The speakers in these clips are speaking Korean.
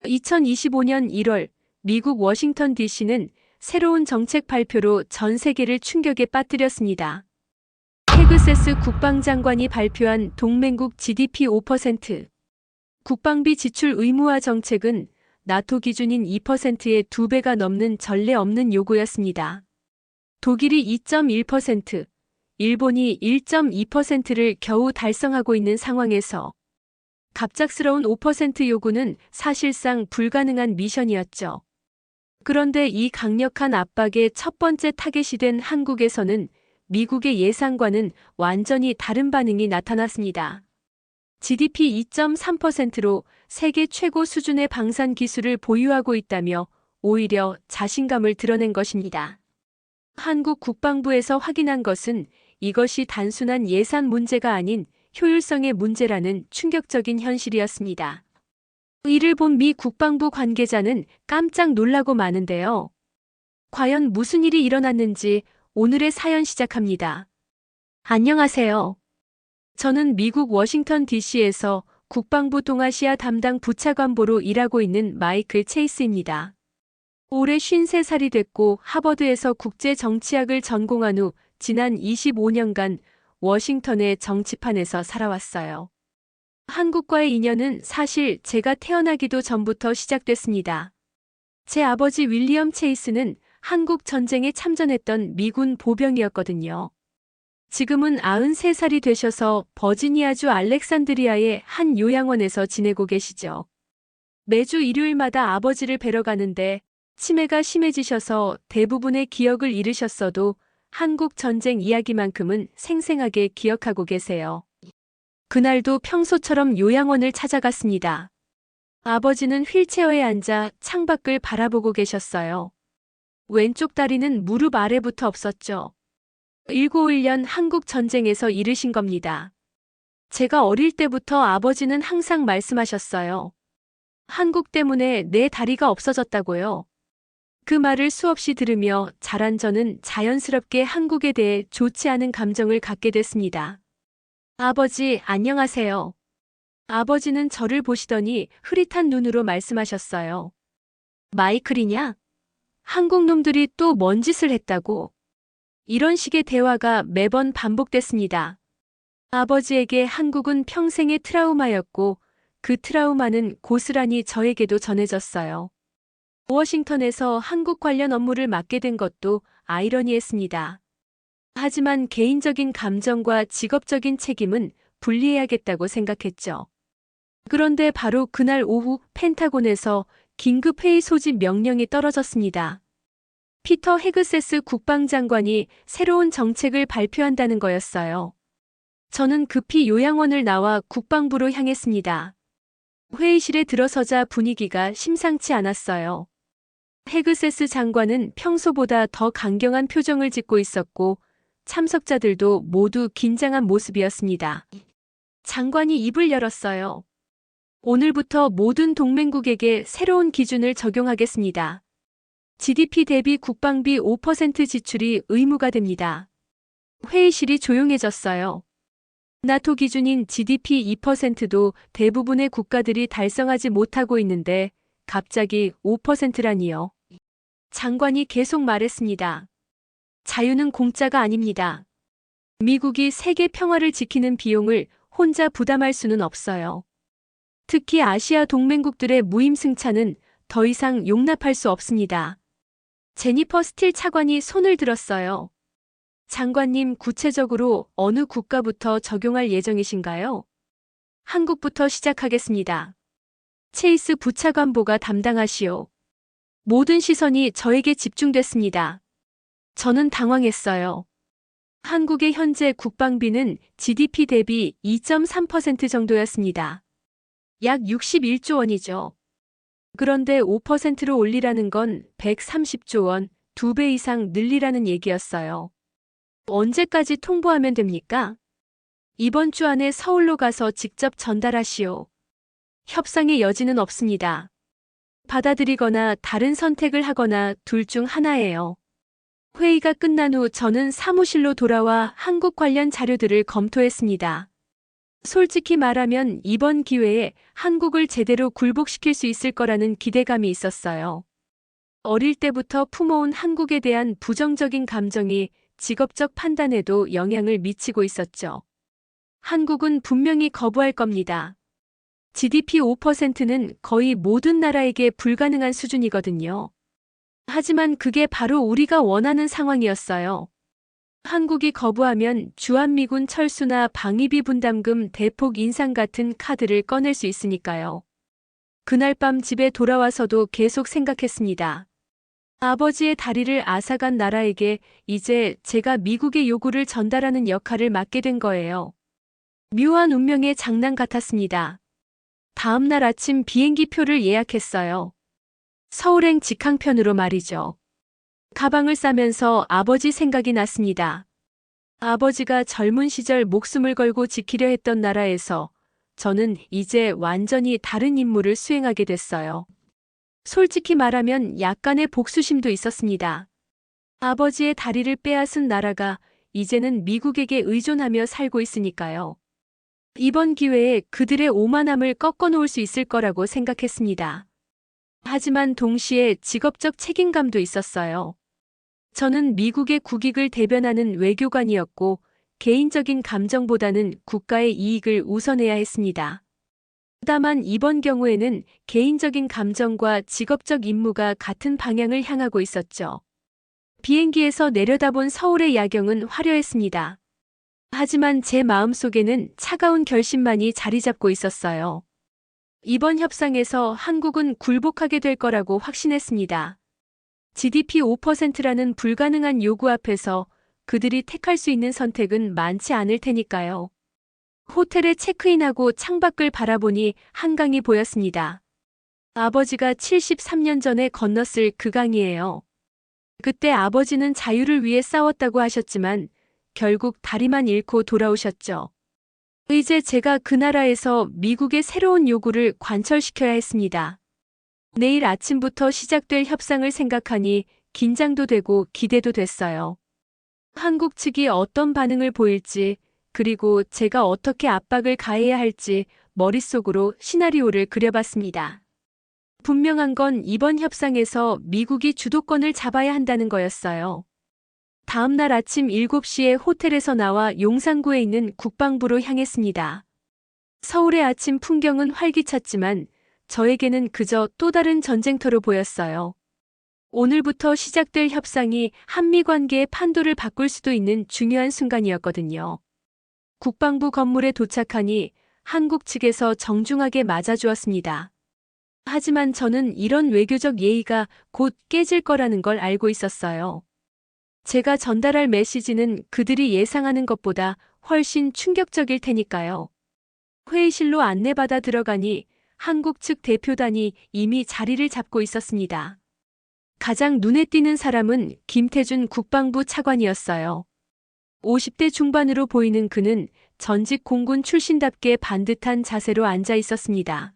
2025년 1월 미국 워싱턴 DC는 새로운 정책 발표로 전 세계를 충격에 빠뜨렸습니다. 페그세스 국방장관이 발표한 동맹국 GDP 5% 국방비 지출 의무화 정책은 나토 기준인 2%의 2배가 넘는 전례 없는 요구였습니다. 독일이 2.1%, 일본이 1.2%를 겨우 달성하고 있는 상황에서 갑작스러운 5% 요구는 사실상 불가능한 미션이었죠. 그런데 이 강력한 압박의 첫 번째 타겟이 된 한국에서는 미국의 예상과는 완전히 다른 반응이 나타났습니다. GDP 2.3%로 세계 최고 수준의 방산 기술을 보유하고 있다며 오히려 자신감을 드러낸 것입니다. 한국 국방부에서 확인한 것은 이것이 단순한 예산 문제가 아닌 효율성의 문제라는 충격적인 현실이었습니다. 이를 본 미 국방부 관계자는 깜짝 놀라고 마는데요. 과연 무슨 일이 일어났는지 오늘의 사연 시작합니다. 안녕하세요. 저는 미국 워싱턴 DC에서 국방부 동아시아 담당 부차관보로 일하고 있는 마이클 체이스입니다. 올해 53살이 됐고 하버드에서 국제정치학을 전공한 후 지난 25년간 워싱턴의 정치판에서 살아왔어요. 한국과의 인연은 사실 제가 태어나기도 전부터 시작됐습니다. 제 아버지 윌리엄 체이스는 한국 전쟁에 참전했던 미군 보병이었거든요. 지금은 93살이 되셔서 버지니아주 알렉산드리아의 한 요양원에서 지내고 계시죠. 매주 일요일마다 아버지를 뵈러 가는데 치매가 심해지셔서 대부분의 기억을 잃으셨어도 한국 전쟁 이야기만큼은 생생하게 기억하고 계세요. 그날도 평소처럼 요양원을 찾아갔습니다. 아버지는 휠체어에 앉아 창밖을 바라보고 계셨어요. 왼쪽 다리는 무릎 아래부터 없었죠. 1951년 한국 전쟁에서 잃으신 겁니다. 제가 어릴 때부터 아버지는 항상 말씀하셨어요. 한국 때문에 내 다리가 없어졌다고요. 그 말을 수없이 들으며 자란 저는 자연스럽게 한국에 대해 좋지 않은 감정을 갖게 됐습니다. 아버지, 안녕하세요. 아버지는 저를 보시더니 흐릿한 눈으로 말씀하셨어요. 마이클이냐? 한국 놈들이 또 뭔 짓을 했다고? 이런 식의 대화가 매번 반복됐습니다. 아버지에게 한국은 평생의 트라우마였고 그 트라우마는 고스란히 저에게도 전해졌어요. 워싱턴에서 한국 관련 업무를 맡게 된 것도 아이러니했습니다. 하지만 개인적인 감정과 직업적인 책임은 분리해야겠다고 생각했죠. 그런데 바로 그날 오후 펜타곤에서 긴급회의 소집 명령이 떨어졌습니다. 피터 헤그세스 국방장관이 새로운 정책을 발표한다는 거였어요. 저는 급히 요양원을 나와 국방부로 향했습니다. 회의실에 들어서자 분위기가 심상치 않았어요. 헤그세스 장관은 평소보다 더 강경한 표정을 짓고 있었고 참석자들도 모두 긴장한 모습이었습니다. 장관이 입을 열었어요. 오늘부터 모든 동맹국에게 새로운 기준을 적용하겠습니다. GDP 대비 국방비 5% 지출이 의무가 됩니다. 회의실이 조용해졌어요. 나토 기준인 GDP 2%도 대부분의 국가들이 달성하지 못하고 있는데 갑자기 5%라니요. 장관이 계속 말했습니다. 자유는 공짜가 아닙니다. 미국이 세계 평화를 지키는 비용을 혼자 부담할 수는 없어요. 특히 아시아 동맹국들의 무임승차는 더 이상 용납할 수 없습니다. 제니퍼 스틸 차관이 손을 들었어요. 장관님, 구체적으로 어느 국가부터 적용할 예정이신가요? 한국부터 시작하겠습니다. 체이스 부차관보가 담당하시오. 모든 시선이 저에게 집중됐습니다. 저는 당황했어요. 한국의 현재 국방비는 GDP 대비 2.3% 정도였습니다. 약 61조 원이죠. 그런데 5%로 올리라는 건 130조 원, 2배 이상 늘리라는 얘기였어요. 언제까지 통보하면 됩니까? 이번 주 안에 서울로 가서 직접 전달하시오. 협상의 여지는 없습니다. 받아들이거나 다른 선택을 하거나 둘 중 하나예요. 회의가 끝난 후 저는 사무실로 돌아와 한국 관련 자료들을 검토했습니다. 솔직히 말하면 이번 기회에 한국을 제대로 굴복시킬 수 있을 거라는 기대감이 있었어요. 어릴 때부터 품어온 한국에 대한 부정적인 감정이 직업적 판단에도 영향을 미치고 있었죠. 한국은 분명히 거부할 겁니다. GDP 5%는 거의 모든 나라에게 불가능한 수준이거든요. 하지만 그게 바로 우리가 원하는 상황이었어요. 한국이 거부하면 주한미군 철수나 방위비 분담금 대폭 인상 같은 카드를 꺼낼 수 있으니까요. 그날 밤 집에 돌아와서도 계속 생각했습니다. 아버지의 다리를 앗아간 나라에게 이제 제가 미국의 요구를 전달하는 역할을 맡게 된 거예요. 묘한 운명의 장난 같았습니다. 다음 날 아침 비행기 표를 예약했어요. 서울행 직항편으로 말이죠. 가방을 싸면서 아버지 생각이 났습니다. 아버지가 젊은 시절 목숨을 걸고 지키려 했던 나라에서 저는 이제 완전히 다른 임무를 수행하게 됐어요. 솔직히 말하면 약간의 복수심도 있었습니다. 아버지의 다리를 빼앗은 나라가 이제는 미국에게 의존하며 살고 있으니까요. 이번 기회에 그들의 오만함을 꺾어놓을 수 있을 거라고 생각했습니다. 하지만 동시에 직업적 책임감도 있었어요. 저는 미국의 국익을 대변하는 외교관이었고 개인적인 감정보다는 국가의 이익을 우선해야 했습니다. 다만 이번 경우에는 개인적인 감정과 직업적 임무가 같은 방향을 향하고 있었죠. 비행기에서 내려다본 서울의 야경은 화려했습니다. 하지만 제 마음속에는 차가운 결심만이 자리 잡고 있었어요. 이번 협상에서 한국은 굴복하게 될 거라고 확신했습니다. GDP 5%라는 불가능한 요구 앞에서 그들이 택할 수 있는 선택은 많지 않을 테니까요. 호텔에 체크인하고 창밖을 바라보니 한강이 보였습니다. 아버지가 73년 전에 건넜을 그 강이에요. 그때 아버지는 자유를 위해 싸웠다고 하셨지만 결국 다리만 잃고 돌아오셨죠. 이제 제가 그 나라에서 미국의 새로운 요구를 관철시켜야 했습니다. 내일 아침부터 시작될 협상을 생각하니 긴장도 되고 기대도 됐어요. 한국 측이 어떤 반응을 보일지, 그리고 제가 어떻게 압박을 가해야 할지 머릿속으로 시나리오를 그려봤습니다. 분명한 건 이번 협상에서 미국이 주도권을 잡아야 한다는 거였어요. 다음 날 아침 7시에 호텔에서 나와 용산구에 있는 국방부로 향했습니다. 서울의 아침 풍경은 활기찼지만 저에게는 그저 또 다른 전쟁터로 보였어요. 오늘부터 시작될 협상이 한미 관계의 판도를 바꿀 수도 있는 중요한 순간이었거든요. 국방부 건물에 도착하니 한국 측에서 정중하게 맞아주었습니다. 하지만 저는 이런 외교적 예의가 곧 깨질 거라는 걸 알고 있었어요. 제가 전달할 메시지는 그들이 예상하는 것보다 훨씬 충격적일 테니까요. 회의실로 안내받아 들어가니 한국 측 대표단이 이미 자리를 잡고 있었습니다. 가장 눈에 띄는 사람은 김태준 국방부 차관이었어요. 50대 중반으로 보이는 그는 전직 공군 출신답게 반듯한 자세로 앉아 있었습니다.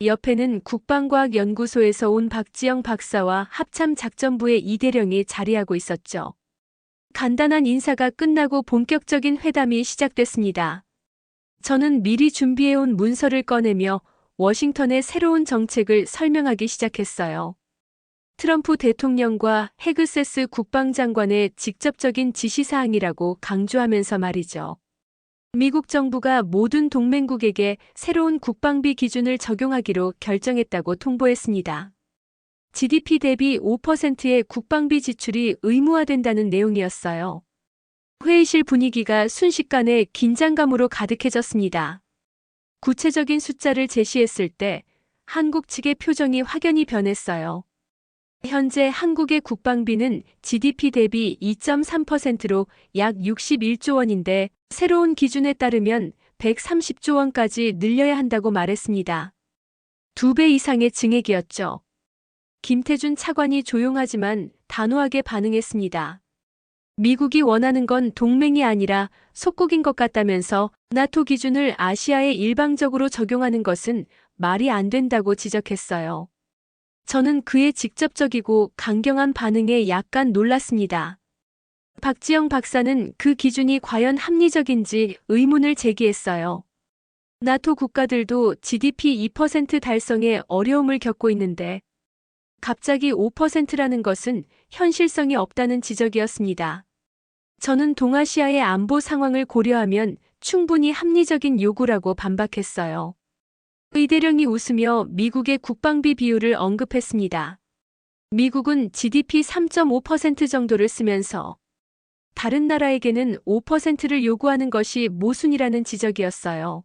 옆에는 국방과학연구소에서 온 박지영 박사와 합참작전부의 이대령이 자리하고 있었죠. 간단한 인사가 끝나고 본격적인 회담이 시작됐습니다. 저는 미리 준비해온 문서를 꺼내며 워싱턴의 새로운 정책을 설명하기 시작했어요. 트럼프 대통령과 헤그세스 국방장관의 직접적인 지시사항이라고 강조하면서 말이죠. 미국 정부가 모든 동맹국에게 새로운 국방비 기준을 적용하기로 결정했다고 통보했습니다. GDP 대비 5%의 국방비 지출이 의무화된다는 내용이었어요. 회의실 분위기가 순식간에 긴장감으로 가득해졌습니다. 구체적인 숫자를 제시했을 때 한국 측의 표정이 확연히 변했어요. 현재 한국의 국방비는 GDP 대비 2.3%로 약 61조 원인데 새로운 기준에 따르면 130조 원까지 늘려야 한다고 말했습니다. 2배 이상의 증액이었죠. 김태준 차관이 조용하지만 단호하게 반응했습니다. 미국이 원하는 건 동맹이 아니라 속국인 것 같다면서 나토 기준을 아시아에 일방적으로 적용하는 것은 말이 안 된다고 지적했어요. 저는 그의 직접적이고 강경한 반응에 약간 놀랐습니다. 박지영 박사는 그 기준이 과연 합리적인지 의문을 제기했어요. 나토 국가들도 GDP 2% 달성에 어려움을 겪고 있는데 갑자기 5%라는 것은 현실성이 없다는 지적이었습니다. 저는 동아시아의 안보 상황을 고려하면 충분히 합리적인 요구라고 반박했어요. 의대령이 웃으며 미국의 국방비 비율을 언급했습니다. 미국은 GDP 3.5% 정도를 쓰면서 다른 나라에게는 5%를 요구하는 것이 모순이라는 지적이었어요.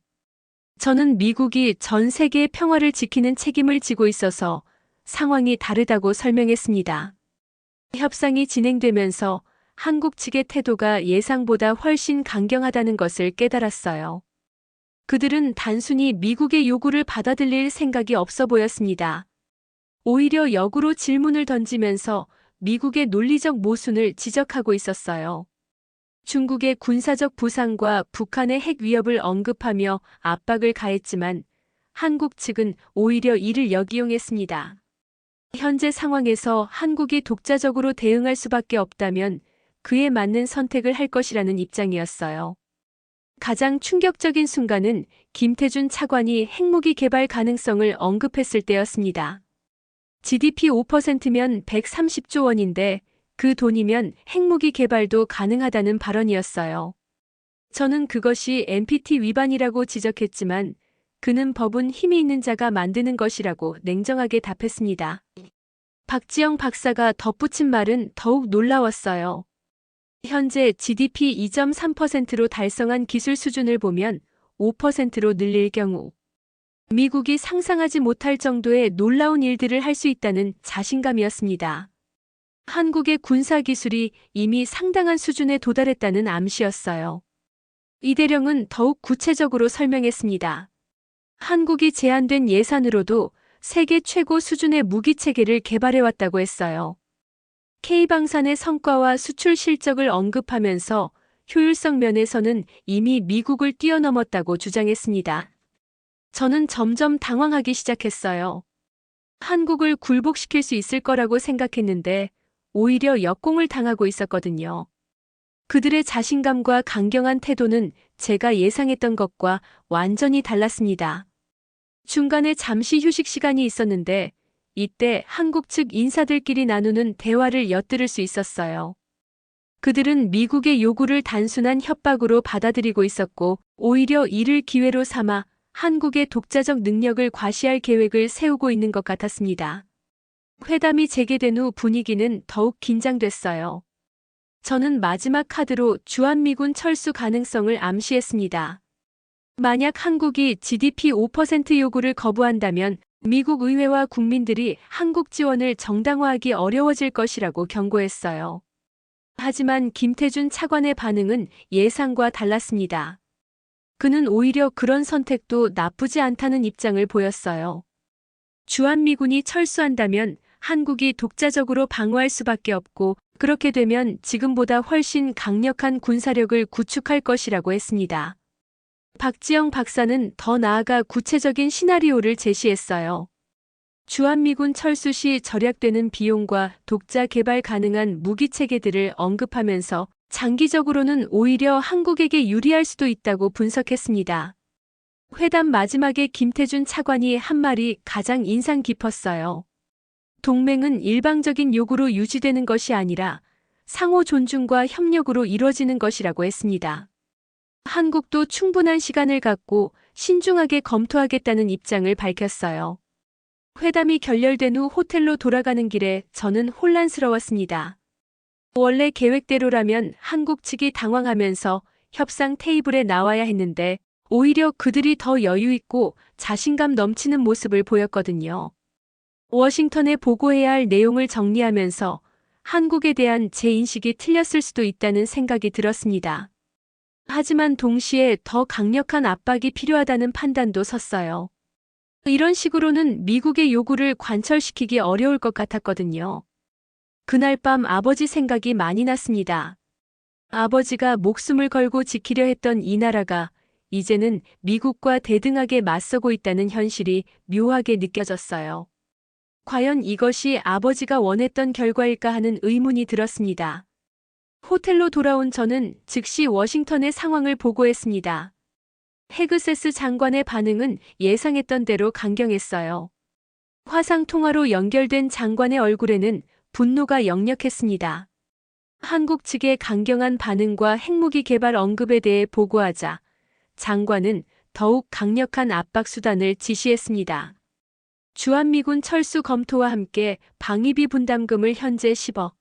저는 미국이 전 세계의 평화를 지키는 책임을 지고 있어서 상황이 다르다고 설명했습니다. 협상이 진행되면서 한국 측의 태도가 예상보다 훨씬 강경하다는 것을 깨달았어요. 그들은 단순히 미국의 요구를 받아들일 생각이 없어 보였습니다. 오히려 역으로 질문을 던지면서 미국의 논리적 모순을 지적하고 있었어요. 중국의 군사적 부상과 북한의 핵 위협을 언급하며 압박을 가했지만 한국 측은 오히려 이를 역이용했습니다. 현재 상황에서 한국이 독자적으로 대응할 수밖에 없다면 그에 맞는 선택을 할 것이라는 입장이었어요. 가장 충격적인 순간은 김태준 차관이 핵무기 개발 가능성을 언급했을 때였습니다. GDP 5%면 130조 원인데 그 돈이면 핵무기 개발도 가능하다는 발언이었어요. 저는 그것이 NPT 위반이라고 지적했지만 그는 법은 힘이 있는 자가 만드는 것이라고 냉정하게 답했습니다. 박지영 박사가 덧붙인 말은 더욱 놀라웠어요. 현재 GDP 2.3%로 달성한 기술 수준을 보면 5%로 늘릴 경우 미국이 상상하지 못할 정도의 놀라운 일들을 할 수 있다는 자신감이었습니다. 한국의 군사 기술이 이미 상당한 수준에 도달했다는 암시였어요. 이대령은 더욱 구체적으로 설명했습니다. 한국이 제한된 예산으로도 세계 최고 수준의 무기 체계를 개발해왔다고 했어요. K방산의 성과와 수출 실적을 언급하면서 효율성 면에서는 이미 미국을 뛰어넘었다고 주장했습니다. 저는 점점 당황하기 시작했어요. 한국을 굴복시킬 수 있을 거라고 생각했는데 오히려 역공을 당하고 있었거든요. 그들의 자신감과 강경한 태도는 제가 예상했던 것과 완전히 달랐습니다. 중간에 잠시 휴식 시간이 있었는데 이때 한국 측 인사들끼리 나누는 대화를 엿들을 수 있었어요. 그들은 미국의 요구를 단순한 협박으로 받아들이고 있었고 오히려 이를 기회로 삼아 한국의 독자적 능력을 과시할 계획을 세우고 있는 것 같았습니다. 회담이 재개된 후 분위기는 더욱 긴장됐어요. 저는 마지막 카드로 주한미군 철수 가능성을 암시했습니다. 만약 한국이 GDP 5% 요구를 거부한다면 미국 의회와 국민들이 한국 지원을 정당화하기 어려워질 것이라고 경고했어요. 하지만 김태준 차관의 반응은 예상과 달랐습니다. 그는 오히려 그런 선택도 나쁘지 않다는 입장을 보였어요. 주한미군이 철수한다면 한국이 독자적으로 방어할 수밖에 없고 그렇게 되면 지금보다 훨씬 강력한 군사력을 구축할 것이라고 했습니다. 박지영 박사는 더 나아가 구체적인 시나리오를 제시했어요. 주한미군 철수 시 절약되는 비용과 독자 개발 가능한 무기 체계들을 언급하면서 장기적으로는 오히려 한국에게 유리할 수도 있다고 분석했습니다. 회담 마지막에 김태준 차관이 한 말이 가장 인상 깊었어요. 동맹은 일방적인 요구로 유지되는 것이 아니라 상호 존중과 협력으로 이루어지는 것이라고 했습니다. 한국도 충분한 시간을 갖고 신중하게 검토하겠다는 입장을 밝혔어요. 회담이 결렬된 후 호텔로 돌아가는 길에 저는 혼란스러웠습니다. 원래 계획대로라면 한국 측이 당황하면서 협상 테이블에 나와야 했는데 오히려 그들이 더 여유 있고 자신감 넘치는 모습을 보였거든요. 워싱턴에 보고해야 할 내용을 정리하면서 한국에 대한 제 인식이 틀렸을 수도 있다는 생각이 들었습니다. 하지만 동시에 더 강력한 압박이 필요하다는 판단도 섰어요. 이런 식으로는 미국의 요구를 관철시키기 어려울 것 같았거든요. 그날 밤 아버지 생각이 많이 났습니다. 아버지가 목숨을 걸고 지키려 했던 이 나라가 이제는 미국과 대등하게 맞서고 있다는 현실이 묘하게 느껴졌어요. 과연 이것이 아버지가 원했던 결과일까 하는 의문이 들었습니다. 호텔로 돌아온 저는 즉시 워싱턴의 상황을 보고했습니다. 헤그세스 장관의 반응은 예상했던 대로 강경했어요. 화상 통화로 연결된 장관의 얼굴에는 분노가 역력했습니다. 한국 측의 강경한 반응과 핵무기 개발 언급에 대해 보고하자 장관은 더욱 강력한 압박 수단을 지시했습니다. 주한미군 철수 검토와 함께 방위비 분담금을 현재 10억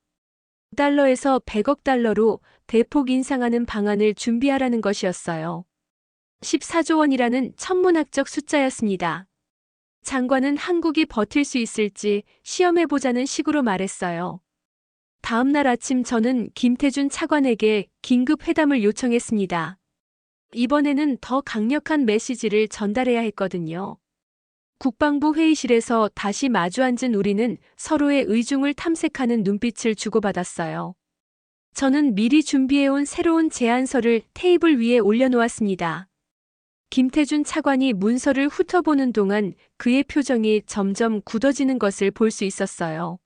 달러에서 100억 달러로 대폭 인상하는 방안을 준비하라는 것이었어요. 14조 원이라는 천문학적 숫자였습니다. 장관은 한국이 버틸 수 있을지 시험해보자는 식으로 말했어요. 다음 날 아침 저는 김태준 차관에게 긴급 회담을 요청했습니다. 이번에는 더 강력한 메시지를 전달해야 했거든요. 국방부 회의실에서 다시 마주 앉은 우리는 서로의 의중을 탐색하는 눈빛을 주고받았어요. 저는 미리 준비해온 새로운 제안서를 테이블 위에 올려놓았습니다. 김태준 차관이 문서를 훑어보는 동안 그의 표정이 점점 굳어지는 것을 볼 수 있었어요.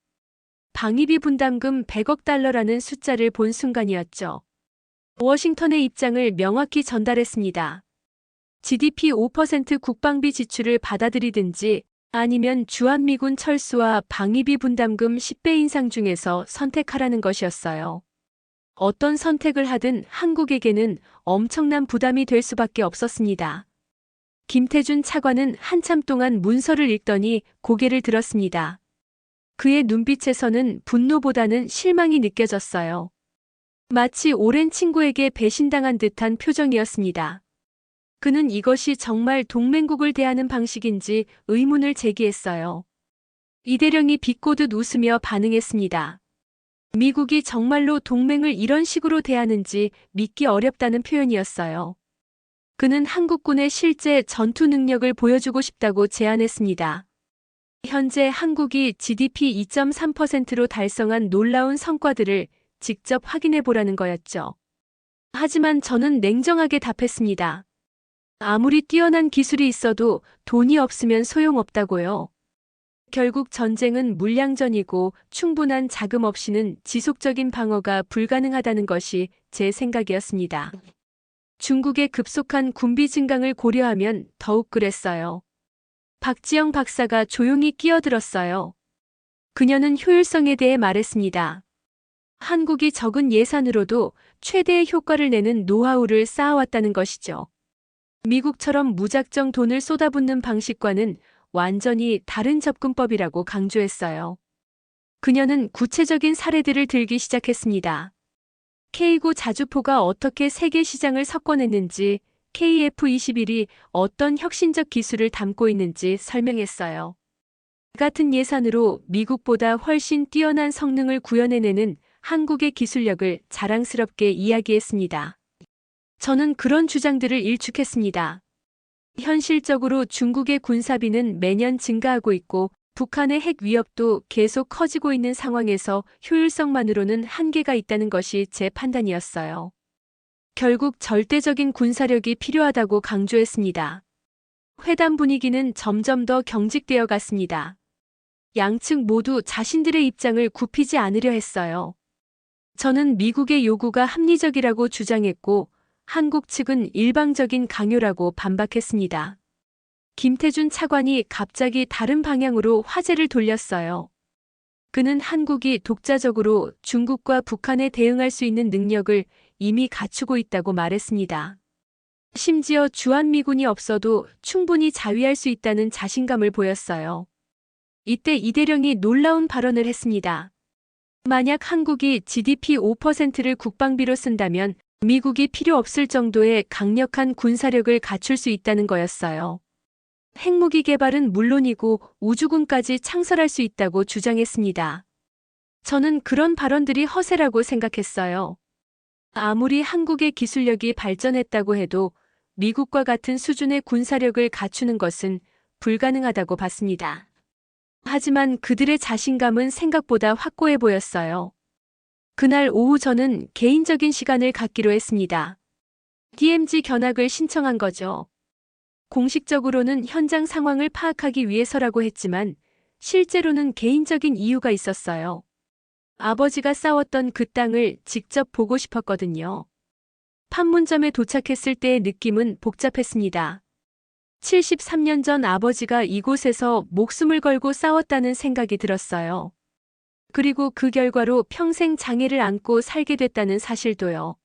방위비 분담금 100억 달러라는 숫자를 본 순간이었죠. 워싱턴의 입장을 명확히 전달했습니다. GDP 5% 국방비 지출을 받아들이든지 아니면 주한미군 철수와 방위비 분담금 10배 인상 중에서 선택하라는 것이었어요. 어떤 선택을 하든 한국에게는 엄청난 부담이 될 수밖에 없었습니다. 김태준 차관은 한참 동안 문서를 읽더니 고개를 들었습니다. 그의 눈빛에서는 분노보다는 실망이 느껴졌어요. 마치 오랜 친구에게 배신당한 듯한 표정이었습니다. 그는 이것이 정말 동맹국을 대하는 방식인지 의문을 제기했어요. 이대령이 비꼬듯 웃으며 반응했습니다. 미국이 정말로 동맹을 이런 식으로 대하는지 믿기 어렵다는 표현이었어요. 그는 한국군의 실제 전투 능력을 보여주고 싶다고 제안했습니다. 현재 한국이 GDP 2.3%로 달성한 놀라운 성과들을 직접 확인해 보라는 거였죠. 하지만 저는 냉정하게 답했습니다. 아무리 뛰어난 기술이 있어도 돈이 없으면 소용없다고요. 결국 전쟁은 물량전이고 충분한 자금 없이는 지속적인 방어가 불가능하다는 것이 제 생각이었습니다. 중국의 급속한 군비 증강을 고려하면 더욱 그랬어요. 박지영 박사가 조용히 끼어들었어요. 그녀는 효율성에 대해 말했습니다. 한국이 적은 예산으로도 최대의 효과를 내는 노하우를 쌓아왔다는 것이죠. 미국처럼 무작정 돈을 쏟아붓는 방식과는 완전히 다른 접근법이라고 강조했어요. 그녀는 구체적인 사례들을 들기 시작했습니다. K9 자주포가 어떻게 세계 시장을 석권했는지, KF-21이 어떤 혁신적 기술을 담고 있는지 설명했어요. 같은 예산으로 미국보다 훨씬 뛰어난 성능을 구현해내는 한국의 기술력을 자랑스럽게 이야기했습니다. 저는 그런 주장들을 일축했습니다. 현실적으로 중국의 군사비는 매년 증가하고 있고 북한의 핵 위협도 계속 커지고 있는 상황에서 효율성만으로는 한계가 있다는 것이 제 판단이었어요. 결국 절대적인 군사력이 필요하다고 강조했습니다. 회담 분위기는 점점 더 경직되어 갔습니다. 양측 모두 자신들의 입장을 굽히지 않으려 했어요. 저는 미국의 요구가 합리적이라고 주장했고 한국 측은 일방적인 강요라고 반박했습니다. 김태준 차관이 갑자기 다른 방향으로 화제를 돌렸어요. 그는 한국이 독자적으로 중국과 북한에 대응할 수 있는 능력을 이미 갖추고 있다고 말했습니다. 심지어 주한미군이 없어도 충분히 자위할 수 있다는 자신감을 보였어요. 이때 이대령이 놀라운 발언을 했습니다. 만약 한국이 GDP 5%를 국방비로 쓴다면 미국이 필요 없을 정도의 강력한 군사력을 갖출 수 있다는 거였어요. 핵무기 개발은 물론이고 우주군까지 창설할 수 있다고 주장했습니다. 저는 그런 발언들이 허세라고 생각했어요. 아무리 한국의 기술력이 발전했다고 해도 미국과 같은 수준의 군사력을 갖추는 것은 불가능하다고 봤습니다. 하지만 그들의 자신감은 생각보다 확고해 보였어요. 그날 오후 저는 개인적인 시간을 갖기로 했습니다. DMZ 견학을 신청한 거죠. 공식적으로는 현장 상황을 파악하기 위해서라고 했지만 실제로는 개인적인 이유가 있었어요. 아버지가 싸웠던 그 땅을 직접 보고 싶었거든요. 판문점에 도착했을 때의 느낌은 복잡했습니다. 73년 전 아버지가 이곳에서 목숨을 걸고 싸웠다는 생각이 들었어요. 그리고 그 결과로 평생 장애를 안고 살게 됐다는 사실도요.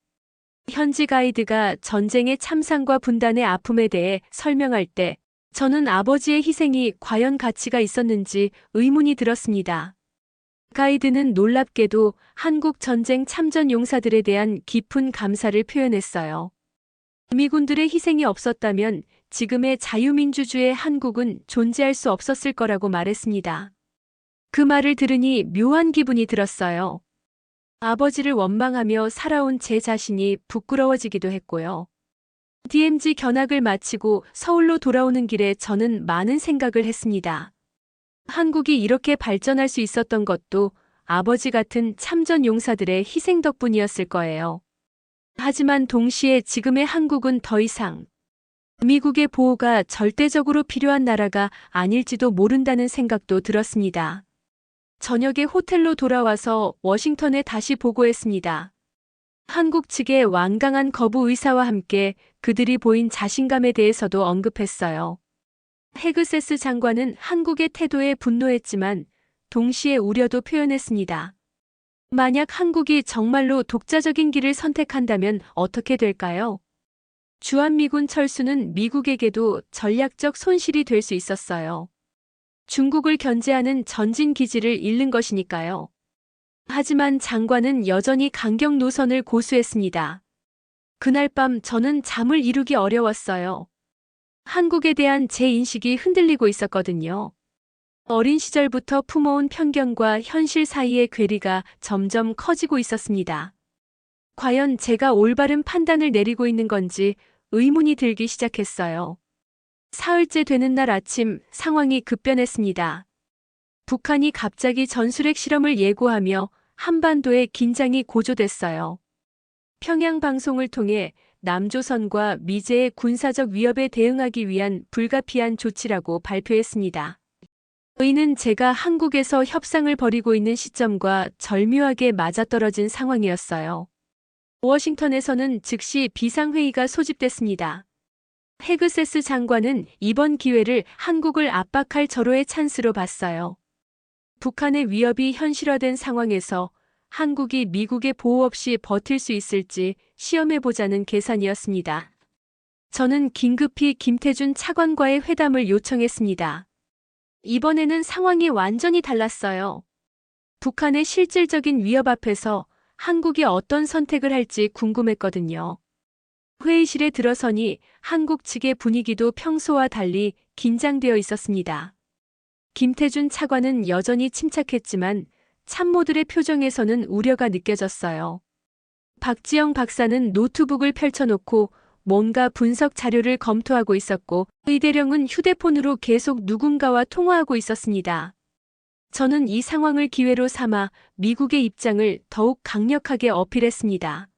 현지 가이드가 전쟁의 참상과 분단의 아픔에 대해 설명할 때 저는 아버지의 희생이 과연 가치가 있었는지 의문이 들었습니다. 가이드는 놀랍게도 한국 전쟁 참전 용사들에 대한 깊은 감사를 표현했어요. 미군들의 희생이 없었다면 지금의 자유민주주의 한국은 존재할 수 없었을 거라고 말했습니다. 그 말을 들으니 묘한 기분이 들었어요. 아버지를 원망하며 살아온 제 자신이 부끄러워지기도 했고요. DMZ 견학을 마치고 서울로 돌아오는 길에 저는 많은 생각을 했습니다. 한국이 이렇게 발전할 수 있었던 것도 아버지 같은 참전 용사들의 희생 덕분이었을 거예요. 하지만 동시에 지금의 한국은 더 이상 미국의 보호가 절대적으로 필요한 나라가 아닐지도 모른다는 생각도 들었습니다. 저녁에 호텔로 돌아와서 워싱턴에 다시 보고했습니다. 한국 측의 완강한 거부 의사와 함께 그들이 보인 자신감에 대해서도 언급했어요. 헤그세스 장관은 한국의 태도에 분노했지만 동시에 우려도 표현했습니다. 만약 한국이 정말로 독자적인 길을 선택한다면 어떻게 될까요? 주한미군 철수는 미국에게도 전략적 손실이 될 수 있었어요. 중국을 견제하는 전진 기지를 잃는 것이니까요. 하지만 장관은 여전히 강경 노선을 고수했습니다. 그날 밤 저는 잠을 이루기 어려웠어요. 한국에 대한 제 인식이 흔들리고 있었거든요. 어린 시절부터 품어온 편견과 현실 사이의 괴리가 점점 커지고 있었습니다. 과연 제가 올바른 판단을 내리고 있는 건지 의문이 들기 시작했어요. 사흘째 되는 날 아침 상황이 급변했습니다. 북한이 갑자기 전술핵 실험을 예고하며 한반도의 긴장이 고조됐어요. 평양 방송을 통해 남조선과 미제의 군사적 위협에 대응하기 위한 불가피한 조치라고 발표했습니다. 이는 제가 한국에서 협상을 벌이고 있는 시점과 절묘하게 맞아떨어진 상황이었어요. 워싱턴에서는 즉시 비상회의가 소집됐습니다. 헤그세스 장관은 이번 기회를 한국을 압박할 절호의 찬스로 봤어요. 북한의 위협이 현실화된 상황에서 한국이 미국의 보호 없이 버틸 수 있을지 시험해보자는 계산이었습니다. 저는 긴급히 김태준 차관과의 회담을 요청했습니다. 이번에는 상황이 완전히 달랐어요. 북한의 실질적인 위협 앞에서 한국이 어떤 선택을 할지 궁금했거든요. 회의실에 들어서니 한국 측의 분위기도 평소와 달리 긴장되어 있었습니다. 김태준 차관은 여전히 침착했지만 참모들의 표정에서는 우려가 느껴졌어요. 박지영 박사는 노트북을 펼쳐놓고 뭔가 분석 자료를 검토하고 있었고 의대령은 휴대폰으로 계속 누군가와 통화하고 있었습니다. 저는 이 상황을 기회로 삼아 미국의 입장을 더욱 강력하게 어필했습니다.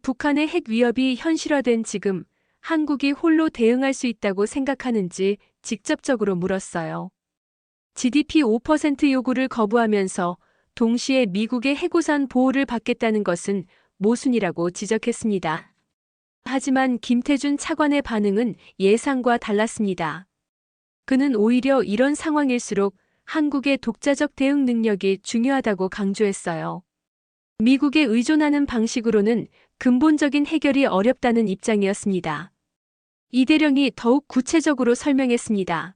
북한의 핵 위협이 현실화된 지금 한국이 홀로 대응할 수 있다고 생각하는지 직접적으로 물었어요. GDP 5% 요구를 거부하면서 동시에 미국의 해고산 보호를 받겠다는 것은 모순이라고 지적했습니다. 하지만 김태준 차관의 반응은 예상과 달랐습니다. 그는 오히려 이런 상황일수록 한국의 독자적 대응 능력이 중요하다고 강조했어요. 미국에 의존하는 방식으로는 근본적인 해결이 어렵다는 입장이었습니다. 이대령이 더욱 구체적으로 설명했습니다.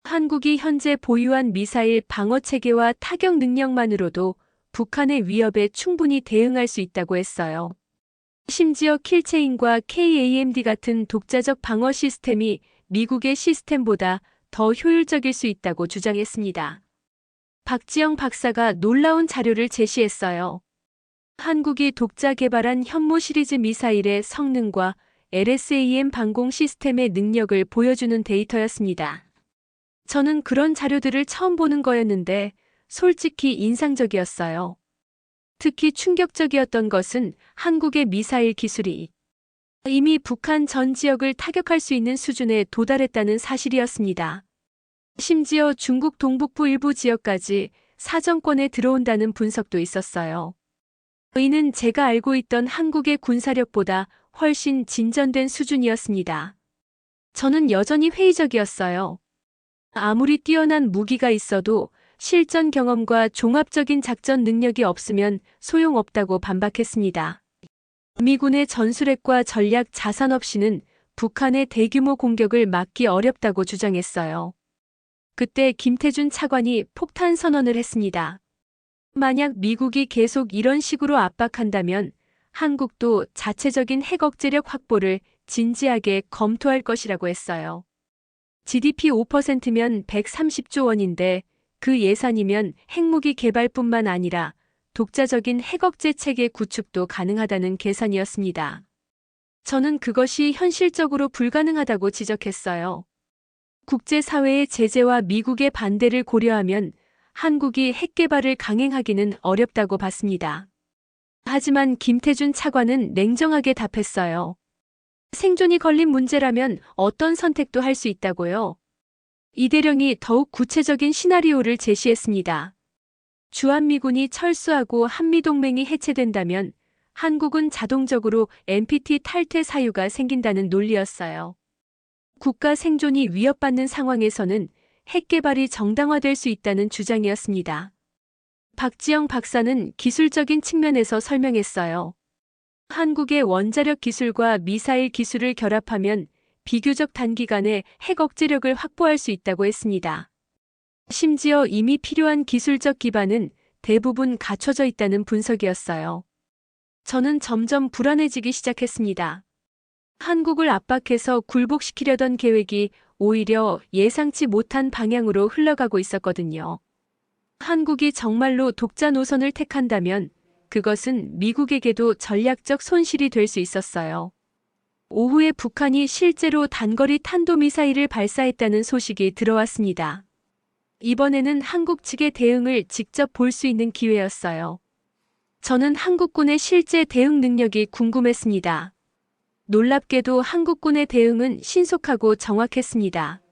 한국이 현재 보유한 미사일 방어 체계와 타격 능력만으로도 북한의 위협에 충분히 대응할 수 있다고 했어요. 심지어 킬체인과 KAMD 같은 독자적 방어 시스템이 미국의 시스템보다 더 효율적일 수 있다고 주장했습니다. 박지영 박사가 놀라운 자료를 제시했어요. 한국이 독자 개발한 현무 시리즈 미사일의 성능과 LSAM 방공 시스템의 능력을 보여주는 데이터였습니다. 저는 그런 자료들을 처음 보는 거였는데 솔직히 인상적이었어요. 특히 충격적이었던 것은 한국의 미사일 기술이 이미 북한 전 지역을 타격할 수 있는 수준에 도달했다는 사실이었습니다. 심지어 중국 동북부 일부 지역까지 사정권에 들어온다는 분석도 있었어요. 이는 제가 알고 있던 한국의 군사력보다 훨씬 진전된 수준이었습니다. 저는 여전히 회의적이었어요. 아무리 뛰어난 무기가 있어도 실전 경험과 종합적인 작전 능력이 없으면 소용없다고 반박했습니다. 미군의 전술핵과 전략 자산 없이는 북한의 대규모 공격을 막기 어렵다고 주장했어요. 그때 김태준 차관이 폭탄 선언을 했습니다. 만약 미국이 계속 이런 식으로 압박한다면 한국도 자체적인 핵 억제력 확보를 진지하게 검토할 것이라고 했어요. GDP 5%면 130조 원인데 그 예산이면 핵무기 개발뿐만 아니라 독자적인 핵 억제 체계 구축도 가능하다는 계산이었습니다. 저는 그것이 현실적으로 불가능하다고 지적했어요. 국제사회의 제재와 미국의 반대를 고려하면 한국이 핵 개발을 강행하기는 어렵다고 봤습니다. 하지만 김태준 차관은 냉정하게 답했어요. 생존이 걸린 문제라면 어떤 선택도 할 수 있다고요. 이 대령이 더욱 구체적인 시나리오를 제시했습니다. 주한미군이 철수하고 한미동맹이 해체된다면 한국은 자동적으로 NPT 탈퇴 사유가 생긴다는 논리였어요. 국가 생존이 위협받는 상황에서는 핵 개발이 정당화될 수 있다는 주장이었습니다. 박지영 박사는 기술적인 측면에서 설명했어요. 한국의 원자력 기술과 미사일 기술을 결합하면 비교적 단기간에 핵 억제력을 확보할 수 있다고 했습니다. 심지어 이미 필요한 기술적 기반은 대부분 갖춰져 있다는 분석이었어요. 저는 점점 불안해지기 시작했습니다. 한국을 압박해서 굴복시키려던 계획이 오히려 예상치 못한 방향으로 흘러가고 있었거든요. 한국이 정말로 독자 노선을 택한다면 그것은 미국에게도 전략적 손실이 될 수 있었어요. 오후에 북한이 실제로 단거리 탄도미사일을 발사했다는 소식이 들어왔습니다. 이번에는 한국 측의 대응을 직접 볼 수 있는 기회였어요. 저는 한국군의 실제 대응 능력이 궁금했습니다. 놀랍게도 한국군의 대응은 신속하고 정확했습니다.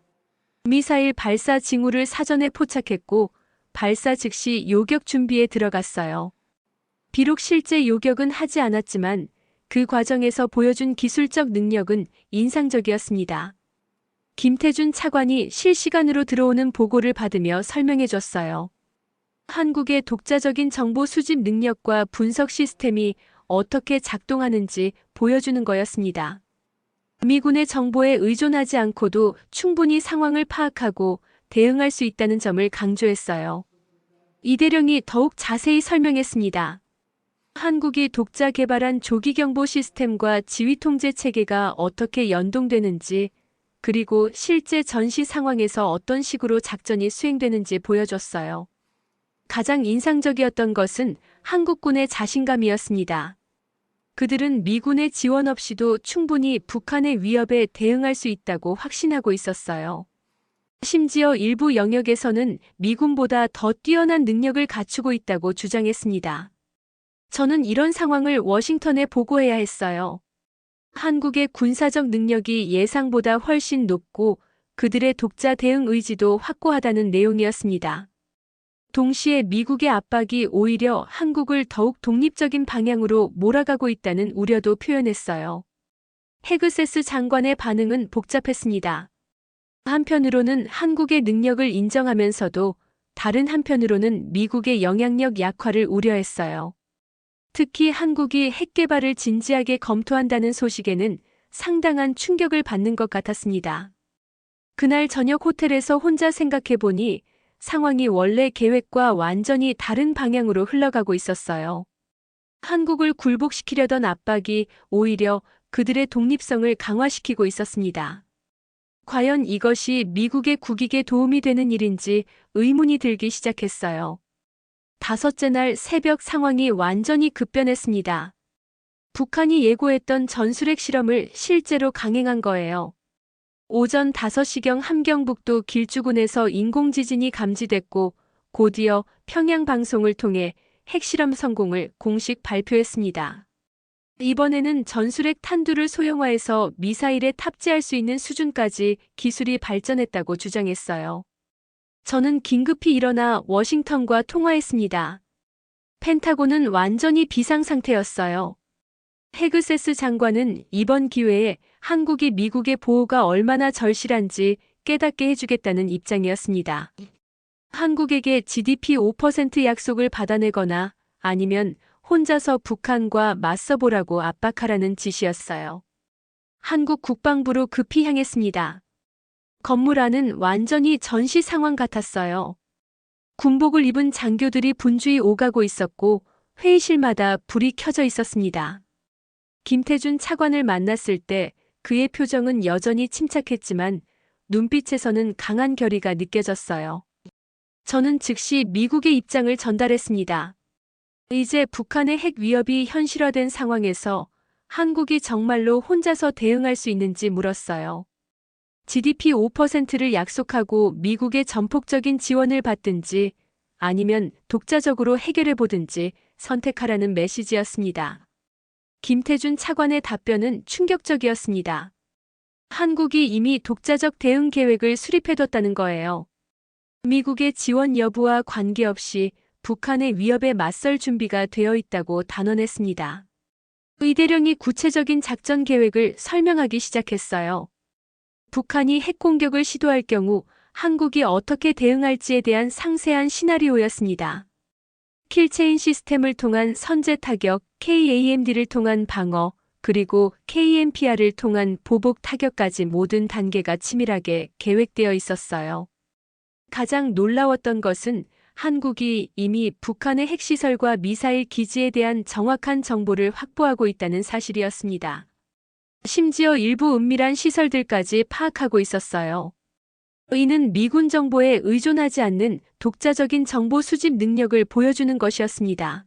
미사일 발사 징후를 사전에 포착했고 발사 즉시 요격 준비에 들어갔어요. 비록 실제 요격은 하지 않았지만 그 과정에서 보여준 기술적 능력은 인상적이었습니다. 김태준 차관이 실시간으로 들어오는 보고를 받으며 설명해줬어요. 한국의 독자적인 정보 수집 능력과 분석 시스템이 어떻게 작동하는지 보여주는 거였습니다. 미군의 정보에 의존하지 않고도 충분히 상황을 파악하고 대응할 수 있다는 점을 강조했어요. 이 대령이 더욱 자세히 설명했습니다. 한국이 독자 개발한 조기경보 시스템과 지휘통제 체계가 어떻게 연동되는지, 그리고 실제 전시 상황에서 어떤 식으로 작전이 수행되는지 보여줬어요. 가장 인상적이었던 것은 한국군의 자신감이었습니다. 그들은 미군의 지원 없이도 충분히 북한의 위협에 대응할 수 있다고 확신하고 있었어요. 심지어 일부 영역에서는 미군보다 더 뛰어난 능력을 갖추고 있다고 주장했습니다. 저는 이런 상황을 워싱턴에 보고해야 했어요. 한국의 군사적 능력이 예상보다 훨씬 높고 그들의 독자 대응 의지도 확고하다는 내용이었습니다. 동시에 미국의 압박이 오히려 한국을 더욱 독립적인 방향으로 몰아가고 있다는 우려도 표현했어요. 헤그세스 장관의 반응은 복잡했습니다. 한편으로는 한국의 능력을 인정하면서도 다른 한편으로는 미국의 영향력 약화를 우려했어요. 특히 한국이 핵 개발을 진지하게 검토한다는 소식에는 상당한 충격을 받는 것 같았습니다. 그날 저녁 호텔에서 혼자 생각해보니 상황이 원래 계획과 완전히 다른 방향으로 흘러가고 있었어요. 한국을 굴복시키려던 압박이 오히려 그들의 독립성을 강화시키고 있었습니다. 과연 이것이 미국의 국익에 도움이 되는 일인지 의문이 들기 시작했어요. 다섯째 날 새벽 상황이 완전히 급변했습니다. 북한이 예고했던 전술핵 실험을 실제로 강행한 거예요. 오전 5시경 함경북도 길주군에서 인공지진이 감지됐고 곧이어 평양 방송을 통해 핵실험 성공을 공식 발표했습니다. 이번에는 전술핵 탄두를 소형화해서 미사일에 탑재할 수 있는 수준까지 기술이 발전했다고 주장했어요. 저는 긴급히 일어나 워싱턴과 통화했습니다. 펜타곤은 완전히 비상 상태였어요. 헤그세스 장관은 이번 기회에 한국이 미국의 보호가 얼마나 절실한지 깨닫게 해주겠다는 입장이었습니다. 한국에게 GDP 5% 약속을 받아내거나 아니면 혼자서 북한과 맞서보라고 압박하라는 지시였어요. 한국 국방부로 급히 향했습니다. 건물 안은 완전히 전시 상황 같았어요. 군복을 입은 장교들이 분주히 오가고 있었고 회의실마다 불이 켜져 있었습니다. 김태준 차관을 만났을 때 그의 표정은 여전히 침착했지만 눈빛에서는 강한 결의가 느껴졌어요. 저는 즉시 미국의 입장을 전달했습니다. 이제 북한의 핵 위협이 현실화된 상황에서 한국이 정말로 혼자서 대응할 수 있는지 물었어요. GDP 5%를 약속하고 미국의 전폭적인 지원을 받든지 아니면 독자적으로 해결해보든지 선택하라는 메시지였습니다. 김태준 차관의 답변은 충격적이었습니다. 한국이 이미 독자적 대응 계획을 수립해뒀다는 거예요. 미국의 지원 여부와 관계없이 북한의 위협에 맞설 준비가 되어 있다고 단언했습니다. 이 대령이 구체적인 작전 계획을 설명하기 시작했어요. 북한이 핵 공격을 시도할 경우 한국이 어떻게 대응할지에 대한 상세한 시나리오였습니다. 킬체인 시스템을 통한 선제 타격, KAMD를 통한 방어, 그리고 KMPR을 통한 보복 타격까지 모든 단계가 치밀하게 계획되어 있었어요. 가장 놀라웠던 것은 한국이 이미 북한의 핵시설과 미사일 기지에 대한 정확한 정보를 확보하고 있다는 사실이었습니다. 심지어 일부 은밀한 시설들까지 파악하고 있었어요. 이는 미군 정보에 의존하지 않는 독자적인 정보 수집 능력을 보여주는 것이었습니다.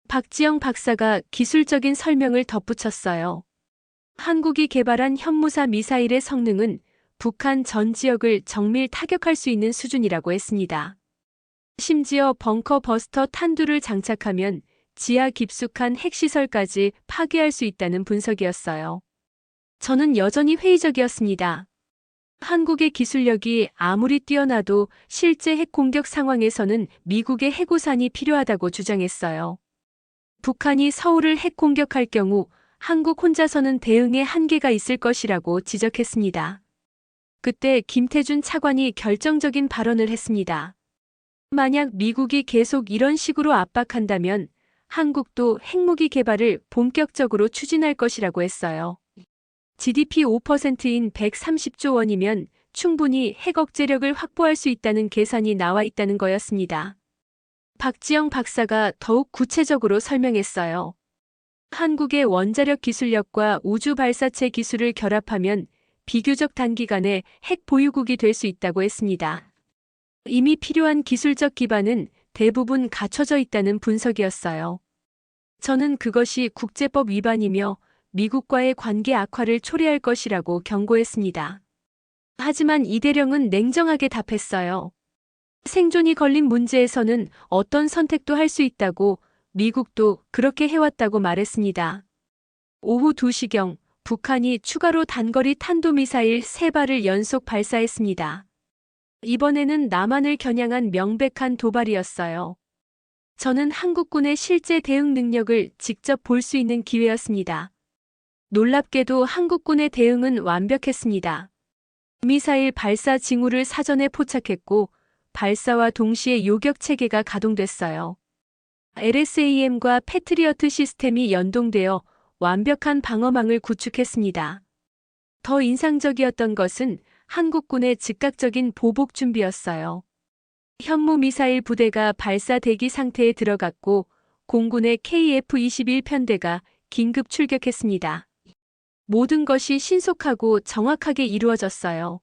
박지영 박사가 기술적인 설명을 덧붙였어요. 한국이 개발한 현무사 미사일의 성능은 북한 전 지역을 정밀 타격할 수 있는 수준이라고 했습니다. 심지어 벙커 버스터 탄두를 장착하면 지하 깊숙한 핵시설까지 파괴할 수 있다는 분석이었어요. 저는 여전히 회의적이었습니다. 한국의 기술력이 아무리 뛰어나도 실제 핵 공격 상황에서는 미국의 해구산이 필요하다고 주장했어요. 북한이 서울을 핵 공격할 경우 한국 혼자서는 대응에 한계가 있을 것이라고 지적했습니다. 그때 김태준 차관이 결정적인 발언을 했습니다. 만약 미국이 계속 이런 식으로 압박한다면 한국도 핵무기 개발을 본격적으로 추진할 것이라고 했어요. GDP 5%인 130조 원이면 충분히 핵 억제력을 확보할 수 있다는 계산이 나와 있다는 거였습니다. 박지영 박사가 더욱 구체적으로 설명했어요. 한국의 원자력 기술력과 우주 발사체 기술을 결합하면 비교적 단기간에 핵 보유국이 될 수 있다고 했습니다. 이미 필요한 기술적 기반은 대부분 갖춰져 있다는 분석이었어요. 저는 그것이 국제법 위반이며 미국과의 관계 악화를 초래할 것이라고 경고했습니다. 하지만 이 대령은 냉정하게 답했어요. 생존이 걸린 문제에서는 어떤 선택도 할 수 있다고 미국도 그렇게 해왔다고 말했습니다. 오후 2시경 북한이 추가로 단거리 탄도미사일 3발을 연속 발사했습니다. 이번에는 남한을 겨냥한 명백한 도발이었어요. 저는 한국군의 실제 대응 능력을 직접 볼 수 있는 기회였습니다. 놀랍게도 한국군의 대응은 완벽했습니다. 미사일 발사 징후를 사전에 포착했고 발사와 동시에 요격 체계가 가동됐어요. LSAM과 패트리어트 시스템이 연동되어 완벽한 방어망을 구축했습니다. 더 인상적이었던 것은 한국군의 즉각적인 보복 준비였어요. 현무 미사일 부대가 발사 대기 상태에 들어갔고 공군의 KF-21편대가 긴급 출격했습니다. 모든 것이 신속하고 정확하게 이루어졌어요.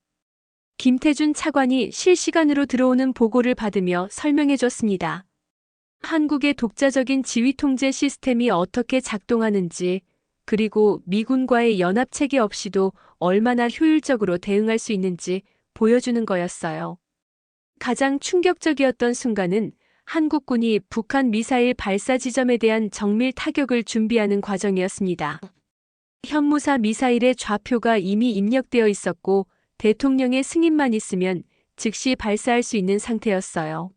김태준 차관이 실시간으로 들어오는 보고를 받으며 설명해줬습니다. 한국의 독자적인 지휘 통제 시스템이 어떻게 작동하는지, 그리고 미군과의 연합체계 없이도 얼마나 효율적으로 대응할 수 있는지 보여주는 거였어요. 가장 충격적이었던 순간은 한국군이 북한 미사일 발사 지점에 대한 정밀 타격을 준비하는 과정이었습니다. 현무사 미사일의 좌표가 이미 입력되어 있었고 대통령의 승인만 있으면 즉시 발사할 수 있는 상태였어요.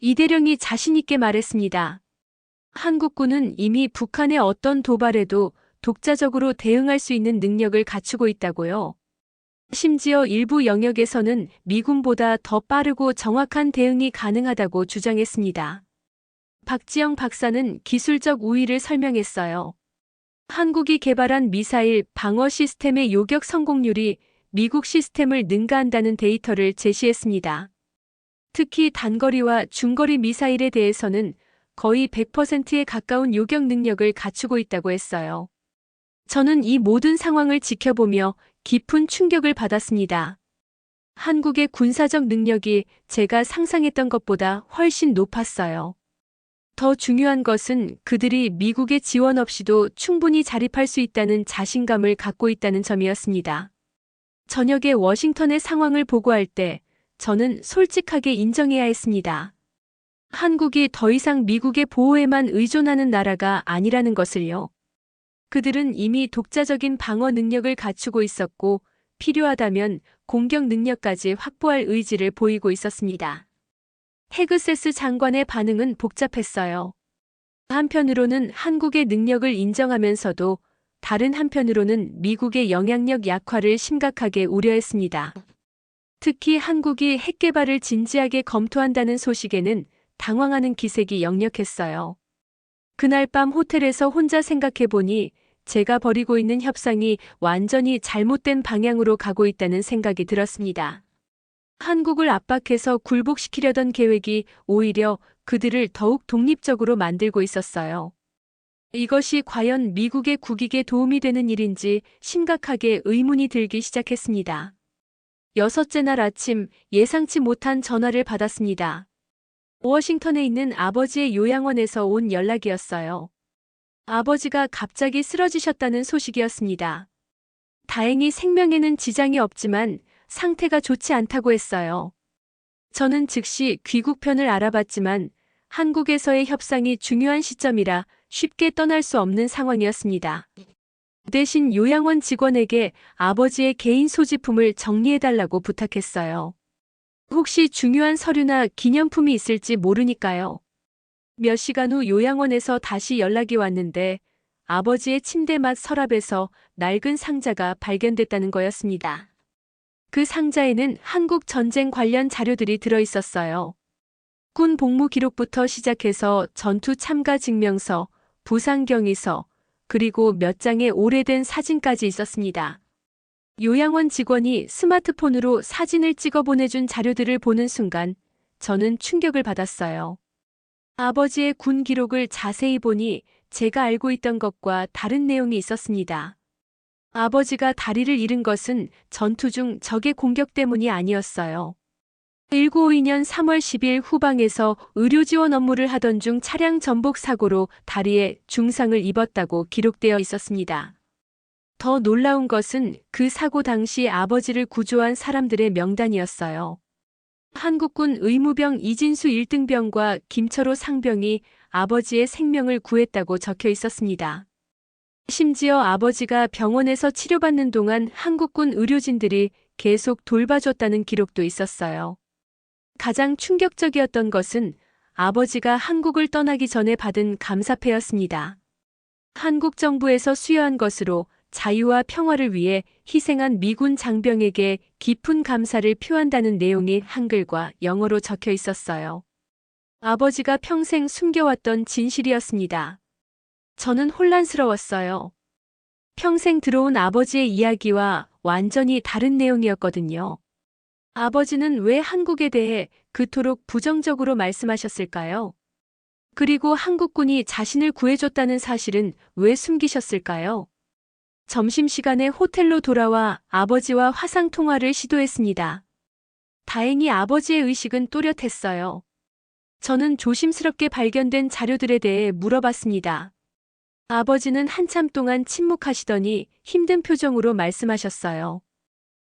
이 대령이 자신 있게 말했습니다. 한국군은 이미 북한의 어떤 도발에도 독자적으로 대응할 수 있는 능력을 갖추고 있다고요. 심지어 일부 영역에서는 미군보다 더 빠르고 정확한 대응이 가능하다고 주장했습니다. 박지영 박사는 기술적 우위를 설명했어요. 한국이 개발한 미사일 방어 시스템의 요격 성공률이 미국 시스템을 능가한다는 데이터를 제시했습니다. 특히 단거리와 중거리 미사일에 대해서는 거의 100%에 가까운 요격 능력을 갖추고 있다고 했어요. 저는 이 모든 상황을 지켜보며 깊은 충격을 받았습니다. 한국의 군사적 능력이 제가 상상했던 것보다 훨씬 높았어요. 더 중요한 것은 그들이 미국의 지원 없이도 충분히 자립할 수 있다는 자신감을 갖고 있다는 점이었습니다. 저녁에 워싱턴의 상황을 보고할 때 저는 솔직하게 인정해야 했습니다. 한국이 더 이상 미국의 보호에만 의존하는 나라가 아니라는 것을요. 그들은 이미 독자적인 방어 능력을 갖추고 있었고 필요하다면 공격 능력까지 확보할 의지를 보이고 있었습니다. 헤그세스 장관의 반응은 복잡했어요. 한편으로는 한국의 능력을 인정하면서도 다른 한편으로는 미국의 영향력 약화를 심각하게 우려했습니다. 특히 한국이 핵 개발을 진지하게 검토한다는 소식에는 당황하는 기색이 역력했어요. 그날 밤 호텔에서 혼자 생각해보니 제가 벌이고 있는 협상이 완전히 잘못된 방향으로 가고 있다는 생각이 들었습니다. 한국을 압박해서 굴복시키려던 계획이 오히려 그들을 더욱 독립적으로 만들고 있었어요. 이것이 과연 미국의 국익에 도움이 되는 일인지 심각하게 의문이 들기 시작했습니다. 여섯째 날 아침 예상치 못한 전화를 받았습니다. 워싱턴에 있는 아버지의 요양원에서 온 연락이었어요. 아버지가 갑자기 쓰러지셨다는 소식이었습니다. 다행히 생명에는 지장이 없지만 상태가 좋지 않다고 했어요. 저는 즉시 귀국편을 알아봤지만 한국에서의 협상이 중요한 시점이라 쉽게 떠날 수 없는 상황이었습니다. 대신 요양원 직원에게 아버지의 개인 소지품을 정리해달라고 부탁했어요. 혹시 중요한 서류나 기념품이 있을지 모르니까요. 몇 시간 후 요양원에서 다시 연락이 왔는데 아버지의 침대 맞 서랍에서 낡은 상자가 발견됐다는 거였습니다. 그 상자에는 한국 전쟁 관련 자료들이 들어있었어요. 군 복무 기록부터 시작해서 전투 참가 증명서, 부상 경위서, 그리고 몇 장의 오래된 사진까지 있었습니다. 요양원 직원이 스마트폰으로 사진을 찍어 보내준 자료들을 보는 순간 저는 충격을 받았어요. 아버지의 군 기록을 자세히 보니 제가 알고 있던 것과 다른 내용이 있었습니다. 아버지가 다리를 잃은 것은 전투 중 적의 공격 때문이 아니었어요. 1952년 3월 10일 후방에서 의료 지원 업무를 하던 중 차량 전복 사고로 다리에 중상을 입었다고 기록되어 있었습니다. 더 놀라운 것은 그 사고 당시 아버지를 구조한 사람들의 명단이었어요. 한국군 의무병 이진수 1등병과 김철호 상병이 아버지의 생명을 구했다고 적혀 있었습니다. 심지어 아버지가 병원에서 치료받는 동안 한국군 의료진들이 계속 돌봐줬다는 기록도 있었어요. 가장 충격적이었던 것은 아버지가 한국을 떠나기 전에 받은 감사패였습니다. 한국 정부에서 수여한 것으로 자유와 평화를 위해 희생한 미군 장병에게 깊은 감사를 표한다는 내용이 한글과 영어로 적혀 있었어요. 아버지가 평생 숨겨왔던 진실이었습니다. 저는 혼란스러웠어요. 평생 들어온 아버지의 이야기와 완전히 다른 내용이었거든요. 아버지는 왜 한국에 대해 그토록 부정적으로 말씀하셨을까요? 그리고 한국군이 자신을 구해줬다는 사실은 왜 숨기셨을까요? 점심시간에 호텔로 돌아와 아버지와 화상통화를 시도했습니다. 다행히 아버지의 의식은 또렷했어요. 저는 조심스럽게 발견된 자료들에 대해 물어봤습니다. 아버지는 한참 동안 침묵하시더니 힘든 표정으로 말씀하셨어요.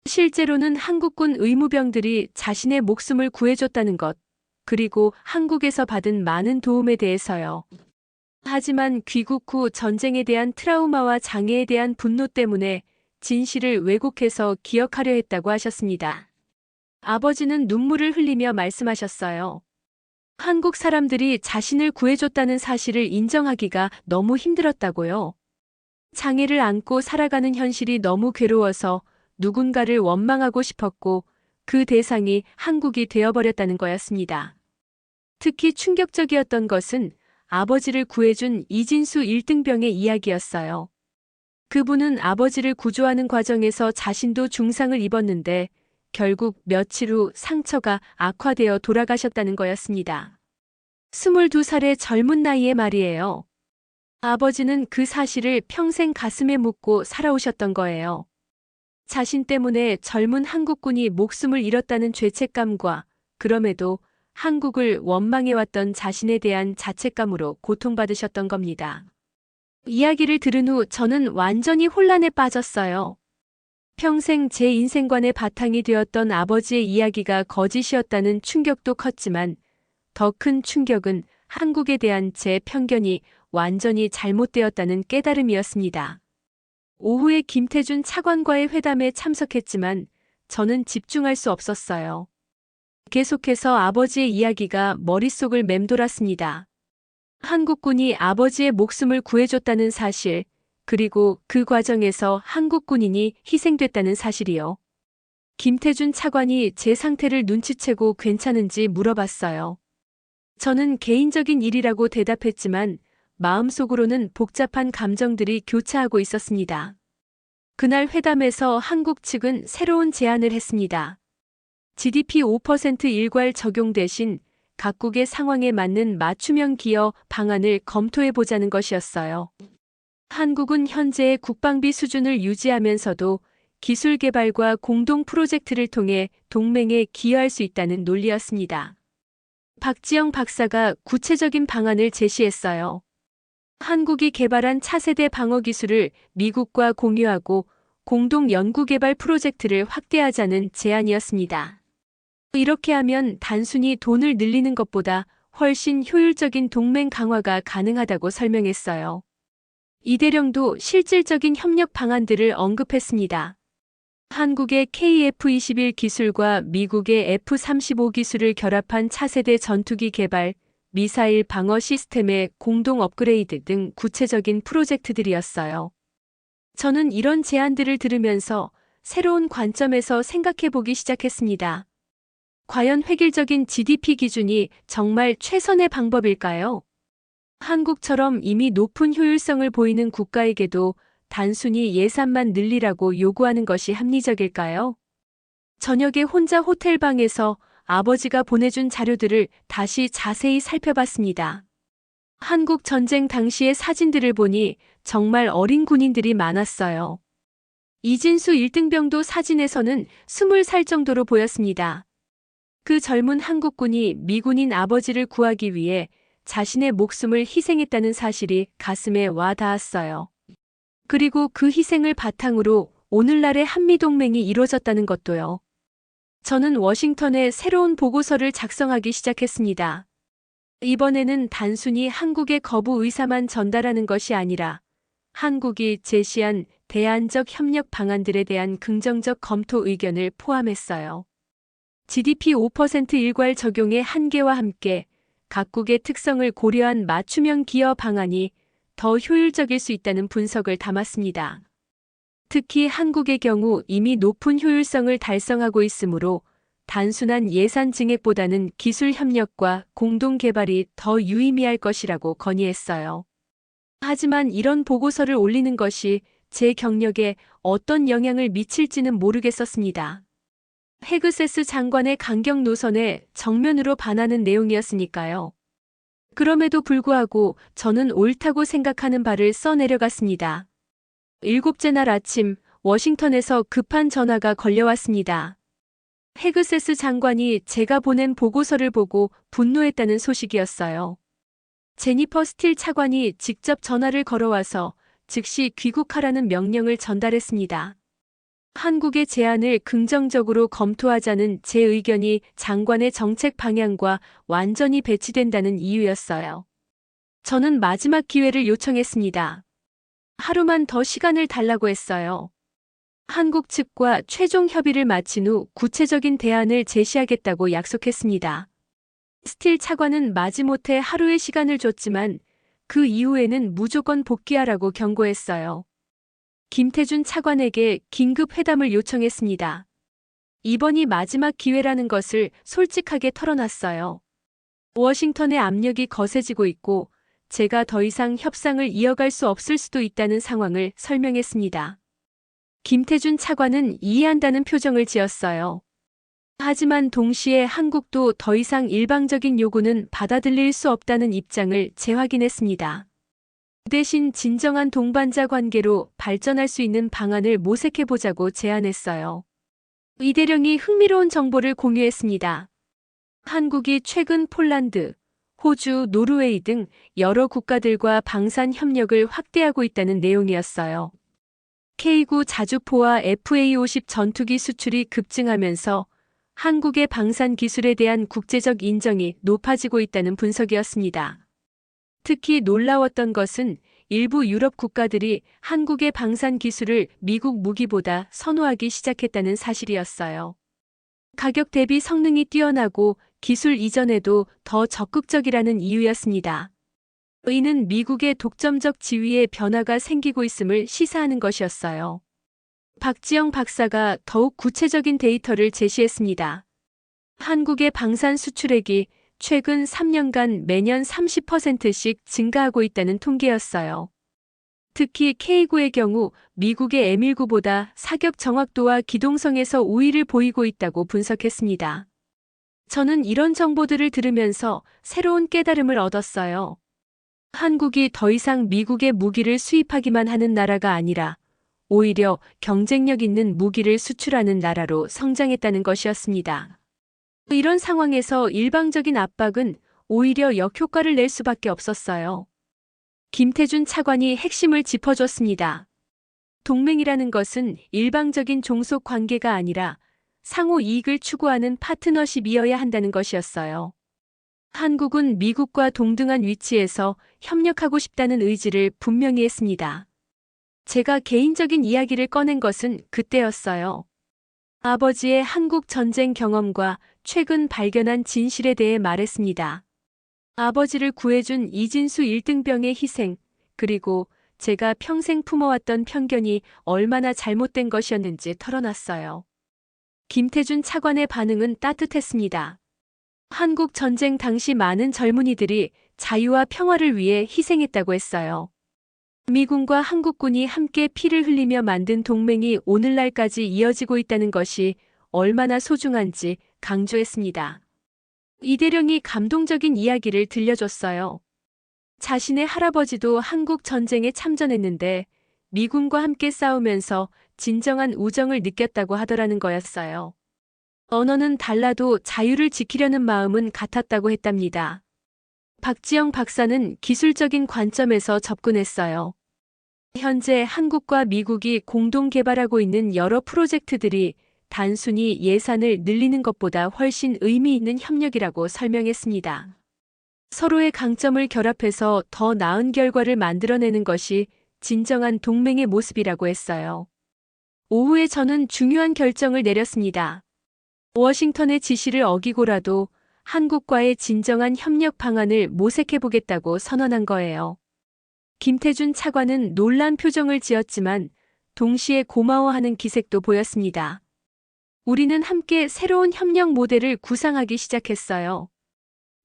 실제로는 한국군 의무병들이 자신의 목숨을 구해줬다는 것, 그리고 한국에서 받은 많은 도움에 대해서요. 하지만 귀국 후 전쟁에 대한 트라우마와 장애에 대한 분노 때문에 진실을 왜곡해서 기억하려 했다고 하셨습니다. 아버지는 눈물을 흘리며 말씀하셨어요. 한국 사람들이 자신을 구해줬다는 사실을 인정하기가 너무 힘들었다고요. 장애를 안고 살아가는 현실이 너무 괴로워서 누군가를 원망하고 싶었고 그 대상이 한국이 되어버렸다는 거였습니다. 특히 충격적이었던 것은 아버지를 구해준 이진수 1등병의 이야기였어요. 그분은 아버지를 구조하는 과정에서 자신도 중상을 입었는데 결국 며칠 후 상처가 악화되어 돌아가셨다는 거였습니다. 22살의 젊은 나이에 말이에요. 아버지는 그 사실을 평생 가슴에 묻고 살아오셨던 거예요. 자신 때문에 젊은 한국군이 목숨을 잃었다는 죄책감과 그럼에도 한국을 원망해왔던 자신에 대한 자책감으로 고통받으셨던 겁니다. 이야기를 들은 후 저는 완전히 혼란에 빠졌어요. 평생 제 인생관의 바탕이 되었던 아버지의 이야기가 거짓이었다는 충격도 컸지만 더 큰 충격은 한국에 대한 제 편견이 완전히 잘못되었다는 깨달음이었습니다. 오후에 김태준 차관과의 회담에 참석했지만 저는 집중할 수 없었어요. 계속해서 아버지의 이야기가 머릿속을 맴돌았습니다. 한국군이 아버지의 목숨을 구해줬다는 사실, 그리고 그 과정에서 한국 군인이 희생됐다는 사실이요. 김태준 차관이 제 상태를 눈치채고 괜찮은지 물어봤어요. 저는 개인적인 일이라고 대답했지만 마음속으로는 복잡한 감정들이 교차하고 있었습니다. 그날 회담에서 한국 측은 새로운 제안을 했습니다. GDP 5% 일괄 적용 대신 각국의 상황에 맞는 맞춤형 기여 방안을 검토해보자는 것이었어요. 한국은 현재의 국방비 수준을 유지하면서도 기술 개발과 공동 프로젝트를 통해 동맹에 기여할 수 있다는 논리였습니다. 박지영 박사가 구체적인 방안을 제시했어요. 한국이 개발한 차세대 방어 기술을 미국과 공유하고 공동 연구개발 프로젝트를 확대하자는 제안이었습니다. 이렇게 하면 단순히 돈을 늘리는 것보다 훨씬 효율적인 동맹 강화가 가능하다고 설명했어요. 이대령도 실질적인 협력 방안들을 언급했습니다. 한국의 KF-21 기술과 미국의 F-35 기술을 결합한 차세대 전투기 개발, 미사일 방어 시스템의 공동 업그레이드 등 구체적인 프로젝트들이었어요. 저는 이런 제안들을 들으면서 새로운 관점에서 생각해보기 시작했습니다. 과연 획일적인 GDP 기준이 정말 최선의 방법일까요? 한국처럼 이미 높은 효율성을 보이는 국가에게도 단순히 예산만 늘리라고 요구하는 것이 합리적일까요? 저녁에 혼자 호텔방에서 아버지가 보내준 자료들을 다시 자세히 살펴봤습니다. 한국 전쟁 당시의 사진들을 보니 정말 어린 군인들이 많았어요. 이진수 1등병도 사진에서는 20살 정도로 보였습니다. 그 젊은 한국군이 미군인 아버지를 구하기 위해 자신의 목숨을 희생했다는 사실이 가슴에 와 닿았어요. 그리고 그 희생을 바탕으로 오늘날의 한미동맹이 이루어졌다는 것도요. 저는 워싱턴에 새로운 보고서를 작성하기 시작했습니다. 이번에는 단순히 한국의 거부 의사만 전달하는 것이 아니라 한국이 제시한 대안적 협력 방안들에 대한 긍정적 검토 의견을 포함했어요. GDP 5% 일괄 적용의 한계와 함께 각국의 특성을 고려한 맞춤형 기여 방안이 더 효율적일 수 있다는 분석을 담았습니다. 특히 한국의 경우 이미 높은 효율성을 달성하고 있으므로 단순한 예산 증액보다는 기술 협력과 공동 개발이 더 유의미할 것이라고 건의했어요. 하지만 이런 보고서를 올리는 것이 제 경력에 어떤 영향을 미칠지는 모르겠었습니다. 헤그세스 장관의 강경 노선에 정면으로 반하는 내용이었으니까요. 그럼에도 불구하고 저는 옳다고 생각하는 바를 써내려갔습니다. 7째 날 아침 워싱턴에서 급한 전화가 걸려왔습니다. 헤그세스 장관이 제가 보낸 보고서를 보고 분노했다는 소식이었어요. 제니퍼 스틸 차관이 직접 전화를 걸어와서 즉시 귀국하라는 명령을 전달했습니다. 한국의 제안을 긍정적으로 검토하자는 제 의견이 장관의 정책 방향과 완전히 배치된다는 이유였어요. 저는 마지막 기회를 요청했습니다. 하루만 더 시간을 달라고 했어요. 한국 측과 최종 협의를 마친 후 구체적인 대안을 제시하겠다고 약속했습니다. 스틸 차관은 마지못해 하루의 시간을 줬지만 그 이후에는 무조건 복귀하라고 경고했어요. 김태준 차관에게 긴급 회담을 요청했습니다. 이번이 마지막 기회라는 것을 솔직하게 털어놨어요. 워싱턴의 압력이 거세지고 있고 제가 더 이상 협상을 이어갈 수 없을 수도 있다는 상황을 설명했습니다. 김태준 차관은 이해한다는 표정을 지었어요. 하지만 동시에 한국도 더 이상 일방적인 요구는 받아들일 수 없다는 입장을 재확인했습니다. 대신 진정한 동반자 관계로 발전할 수 있는 방안을 모색해보자고 제안했어요. 이 대령이 흥미로운 정보를 공유했습니다. 한국이 최근 폴란드, 호주, 노르웨이 등 여러 국가들과 방산 협력을 확대하고 있다는 내용이었어요. K9 자주포와 FA-50 전투기 수출이 급증하면서 한국의 방산 기술에 대한 국제적 인정이 높아지고 있다는 분석이었습니다. 특히 놀라웠던 것은 일부 유럽 국가들이 한국의 방산 기술을 미국 무기보다 선호하기 시작했다는 사실이었어요. 가격 대비 성능이 뛰어나고 기술 이전에도 더 적극적이라는 이유였습니다. 이는 미국의 독점적 지위에 변화가 생기고 있음을 시사하는 것이었어요. 박지영 박사가 더욱 구체적인 데이터를 제시했습니다. 한국의 방산 수출액이 최근 3년간 매년 30%씩 증가하고 있다는 통계였어요. 특히 K9의 경우 미국의 M19보다 사격 정확도와 기동성에서 우위를 보이고 있다고 분석했습니다. 저는 이런 정보들을 들으면서 새로운 깨달음을 얻었어요. 한국이 더 이상 미국의 무기를 수입하기만 하는 나라가 아니라 오히려 경쟁력 있는 무기를 수출하는 나라로 성장했다는 것이었습니다. 이런 상황에서 일방적인 압박은 오히려 역효과를 낼 수밖에 없었어요. 김태준 차관이 핵심을 짚어줬습니다. 동맹이라는 것은 일방적인 종속 관계가 아니라 상호 이익을 추구하는 파트너십이어야 한다는 것이었어요. 한국은 미국과 동등한 위치에서 협력하고 싶다는 의지를 분명히 했습니다. 제가 개인적인 이야기를 꺼낸 것은 그때였어요. 아버지의 한국 전쟁 경험과 최근 발견한 진실에 대해 말했습니다. 아버지를 구해준 이진수 1등병의 희생, 그리고 제가 평생 품어왔던 편견이 얼마나 잘못된 것이었는지 털어놨어요. 김태준 차관의 반응은 따뜻했습니다. 한국 전쟁 당시 많은 젊은이들이 자유와 평화를 위해 희생했다고 했어요. 미군과 한국군이 함께 피를 흘리며 만든 동맹이 오늘날까지 이어지고 있다는 것이 얼마나 소중한지 강조했습니다. 이 대령이 감동적인 이야기를 들려줬어요. 자신의 할아버지도 한국 전쟁에 참전했는데 미군과 함께 싸우면서 진정한 우정을 느꼈다고 하더라는 거였어요. 언어는 달라도 자유를 지키려는 마음은 같았다고 했답니다. 박지영 박사는 기술적인 관점에서 접근했어요. 현재 한국과 미국이 공동 개발하고 있는 여러 프로젝트들이 단순히 예산을 늘리는 것보다 훨씬 의미 있는 협력이라고 설명했습니다. 서로의 강점을 결합해서 더 나은 결과를 만들어내는 것이 진정한 동맹의 모습이라고 했어요. 오후에 저는 중요한 결정을 내렸습니다. 워싱턴의 지시를 어기고라도 한국과의 진정한 협력 방안을 모색해보겠다고 선언한 거예요. 김태준 차관은 놀란 표정을 지었지만 동시에 고마워하는 기색도 보였습니다. 우리는 함께 새로운 협력 모델을 구상하기 시작했어요.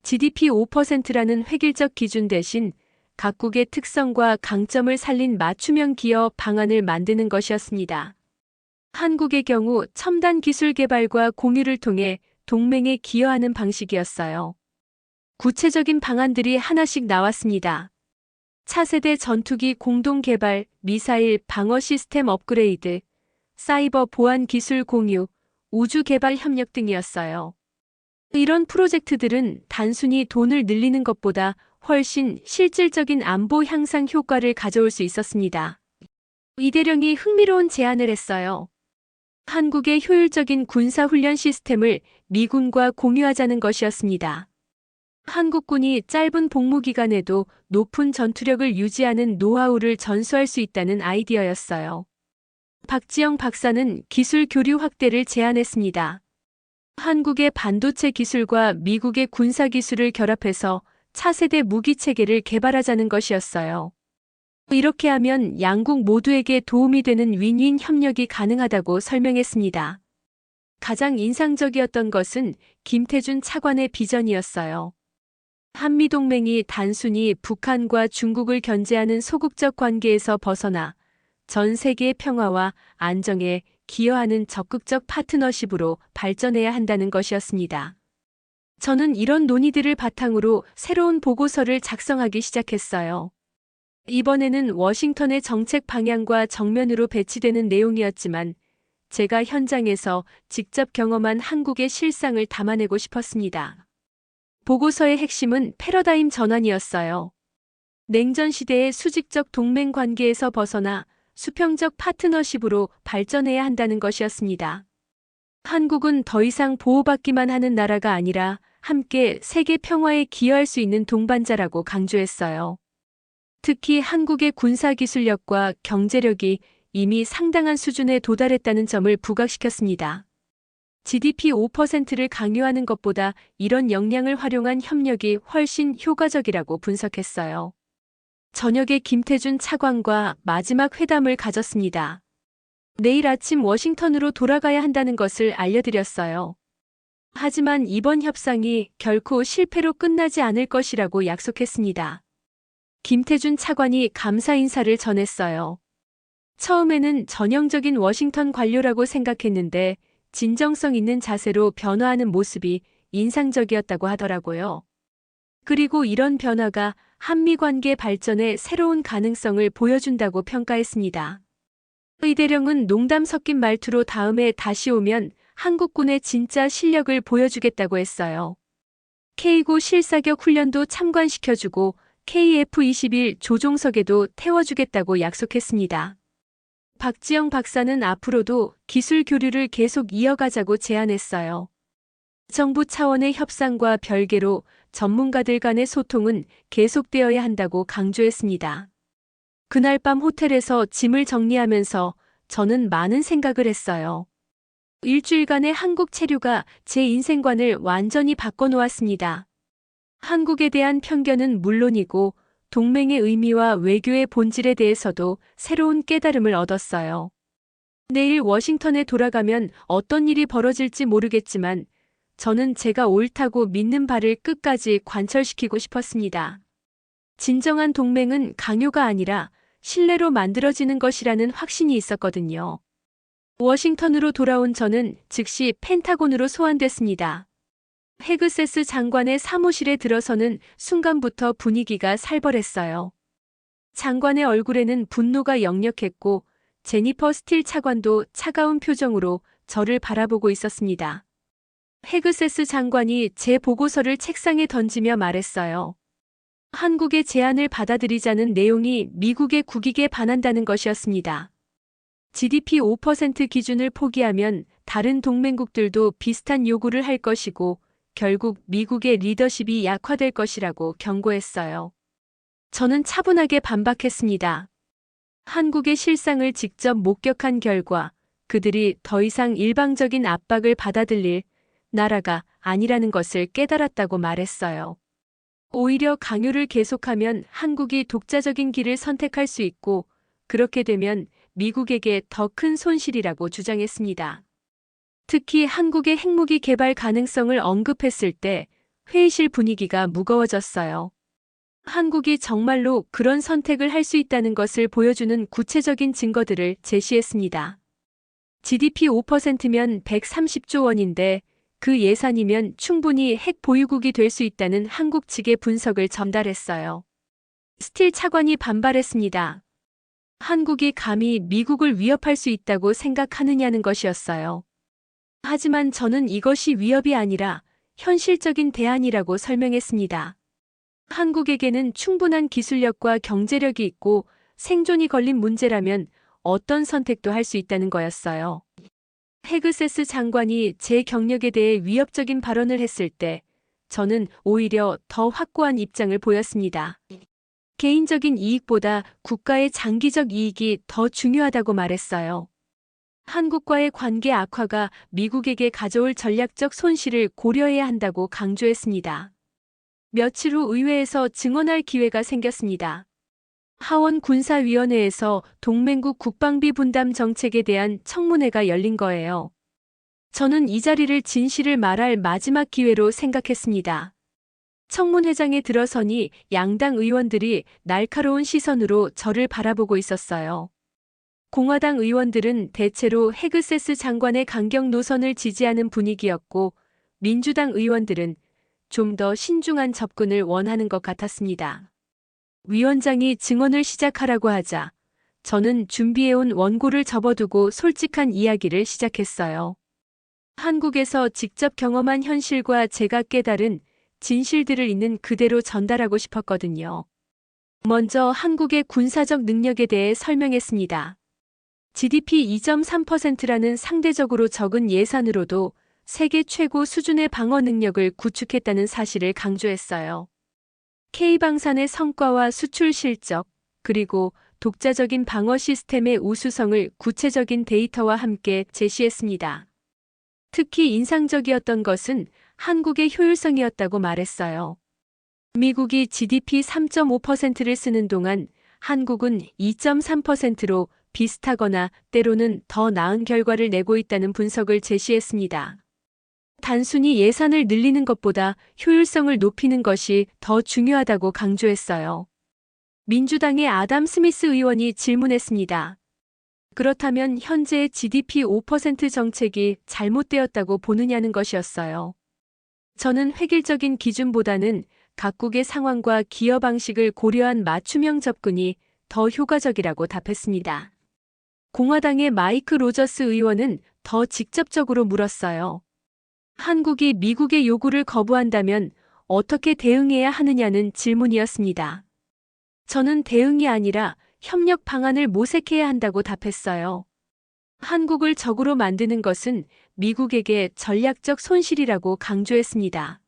GDP 5%라는 획일적 기준 대신 각국의 특성과 강점을 살린 맞춤형 기업 방안을 만드는 것이었습니다. 한국의 경우 첨단 기술 개발과 공유를 통해 동맹에 기여하는 방식이었어요. 구체적인 방안들이 하나씩 나왔습니다. 차세대 전투기 공동 개발, 미사일 방어 시스템 업그레이드, 사이버 보안 기술 공유, 우주 개발 협력 등이었어요. 이런 프로젝트들은 단순히 돈을 늘리는 것보다 훨씬 실질적인 안보 향상 효과를 가져올 수 있었습니다. 이 대령이 흥미로운 제안을 했어요. 한국의 효율적인 군사훈련 시스템을 미군과 공유하자는 것이었습니다. 한국군이 짧은 복무 기간에도 높은 전투력을 유지하는 노하우를 전수할 수 있다는 아이디어였어요. 박지영 박사는 기술 교류 확대를 제안했습니다. 한국의 반도체 기술과 미국의 군사 기술을 결합해서 차세대 무기 체계를 개발하자는 것이었어요. 이렇게 하면 양국 모두에게 도움이 되는 윈윈 협력이 가능하다고 설명했습니다. 가장 인상적이었던 것은 김태준 차관의 비전이었어요. 한미동맹이 단순히 북한과 중국을 견제하는 소극적 관계에서 벗어나 전 세계의 평화와 안정에 기여하는 적극적 파트너십으로 발전해야 한다는 것이었습니다. 저는 이런 논의들을 바탕으로 새로운 보고서를 작성하기 시작했어요. 이번에는 워싱턴의 정책 방향과 정면으로 배치되는 내용이었지만 제가 현장에서 직접 경험한 한국의 실상을 담아내고 싶었습니다. 보고서의 핵심은 패러다임 전환이었어요. 냉전 시대의 수직적 동맹 관계에서 벗어나 수평적 파트너십으로 발전해야 한다는 것이었습니다. 한국은 더 이상 보호받기만 하는 나라가 아니라 함께 세계 평화에 기여할 수 있는 동반자라고 강조했어요. 특히 한국의 군사기술력과 경제력이 이미 상당한 수준에 도달했다는 점을 부각시켰습니다. GDP 5%를 강요하는 것보다 이런 역량을 활용한 협력이 훨씬 효과적이라고 분석했어요. 저녁에 김태준 차관과 마지막 회담을 가졌습니다. 내일 아침 워싱턴으로 돌아가야 한다는 것을 알려드렸어요. 하지만 이번 협상이 결코 실패로 끝나지 않을 것이라고 약속했습니다. 김태준 차관이 감사 인사를 전했어요. 처음에는 전형적인 워싱턴 관료라고 생각했는데 진정성 있는 자세로 변화하는 모습이 인상적이었다고 하더라고요. 그리고 이런 변화가 한미 관계 발전의 새로운 가능성을 보여준다고 평가했습니다. 이 대령은 농담 섞인 말투로 다음에 다시 오면 한국군의 진짜 실력을 보여주겠다고 했어요. K9 실사격 훈련도 참관시켜주고 KF-21 조종석에도 태워주겠다고 약속했습니다. 박지영 박사는 앞으로도 기술 교류를 계속 이어가자고 제안했어요. 정부 차원의 협상과 별개로 전문가들 간의 소통은 계속되어야 한다고 강조했습니다. 그날 밤 호텔에서 짐을 정리하면서 저는 많은 생각을 했어요. 일주일간의 한국 체류가 제 인생관을 완전히 바꿔놓았습니다. 한국에 대한 편견은 물론이고 동맹의 의미와 외교의 본질에 대해서도 새로운 깨달음을 얻었어요. 내일 워싱턴에 돌아가면 어떤 일이 벌어질지 모르겠지만 저는 제가 옳다고 믿는 바를 끝까지 관철시키고 싶었습니다. 진정한 동맹은 강요가 아니라 신뢰로 만들어지는 것이라는 확신이 있었거든요. 워싱턴으로 돌아온 저는 즉시 펜타곤으로 소환됐습니다. 헤그세스 장관의 사무실에 들어서는 순간부터 분위기가 살벌했어요. 장관의 얼굴에는 분노가 역력했고 제니퍼 스틸 차관도 차가운 표정으로 저를 바라보고 있었습니다. 헤그세스 장관이 제 보고서를 책상에 던지며 말했어요. 한국의 제안을 받아들이자는 내용이 미국의 국익에 반한다는 것이었습니다. GDP 5% 기준을 포기하면 다른 동맹국들도 비슷한 요구를 할 것이고 결국 미국의 리더십이 약화될 것이라고 경고했어요. 저는 차분하게 반박했습니다. 한국의 실상을 직접 목격한 결과 그들이 더 이상 일방적인 압박을 받아들일 나라가 아니라는 것을 깨달았다고 말했어요. 오히려 강요를 계속하면 한국이 독자적인 길을 선택할 수 있고 그렇게 되면 미국에게 더 큰 손실이라고 주장했습니다. 특히 한국의 핵무기 개발 가능성을 언급했을 때 회의실 분위기가 무거워졌어요. 한국이 정말로 그런 선택을 할 수 있다는 것을 보여주는 구체적인 증거들을 제시했습니다. GDP 5%면 130조 원인데 그 예산이면 충분히 핵 보유국이 될 수 있다는 한국 측의 분석을 전달했어요. 스틸 차관이 반발했습니다. 한국이 감히 미국을 위협할 수 있다고 생각하느냐는 것이었어요. 하지만 저는 이것이 위협이 아니라 현실적인 대안이라고 설명했습니다. 한국에게는 충분한 기술력과 경제력이 있고 생존이 걸린 문제라면 어떤 선택도 할 수 있다는 거였어요. 헤그세스 장관이 제 경력에 대해 위협적인 발언을 했을 때 저는 오히려 더 확고한 입장을 보였습니다. 개인적인 이익보다 국가의 장기적 이익이 더 중요하다고 말했어요. 한국과의 관계 악화가 미국에게 가져올 전략적 손실을 고려해야 한다고 강조했습니다. 며칠 후 의회에서 증언할 기회가 생겼습니다. 하원 군사위원회에서 동맹국 국방비 분담 정책에 대한 청문회가 열린 거예요. 저는 이 자리를 진실을 말할 마지막 기회로 생각했습니다. 청문회장에 들어서니 양당 의원들이 날카로운 시선으로 저를 바라보고 있었어요. 공화당 의원들은 대체로 헤그세스 장관의 강경 노선을 지지하는 분위기였고, 민주당 의원들은 좀 더 신중한 접근을 원하는 것 같았습니다. 위원장이 증언을 시작하라고 하자 저는 준비해온 원고를 접어두고 솔직한 이야기를 시작했어요. 한국에서 직접 경험한 현실과 제가 깨달은 진실들을 있는 그대로 전달하고 싶었거든요. 먼저 한국의 군사적 능력에 대해 설명했습니다. GDP 2.3%라는 상대적으로 적은 예산으로도 세계 최고 수준의 방어 능력을 구축했다는 사실을 강조했어요. K방산의 성과와 수출 실적, 그리고 독자적인 방어 시스템의 우수성을 구체적인 데이터와 함께 제시했습니다. 특히 인상적이었던 것은 한국의 효율성이었다고 말했어요. 미국이 GDP 3.5%를 쓰는 동안 한국은 2.3%로 비슷하거나 때로는 더 나은 결과를 내고 있다는 분석을 제시했습니다. 단순히 예산을 늘리는 것보다 효율성을 높이는 것이 더 중요하다고 강조했어요. 민주당의 아담 스미스 의원이 질문했습니다. 그렇다면 현재의 GDP 5% 정책이 잘못되었다고 보느냐는 것이었어요. 저는 획일적인 기준보다는 각국의 상황과 기여 방식을 고려한 맞춤형 접근이 더 효과적이라고 답했습니다. 공화당의 마이크 로저스 의원은 더 직접적으로 물었어요. 한국이 미국의 요구를 거부한다면 어떻게 대응해야 하느냐는 질문이었습니다. 저는 대응이 아니라 협력 방안을 모색해야 한다고 답했어요. 한국을 적으로 만드는 것은 미국에게 전략적 손실이라고 강조했습니다.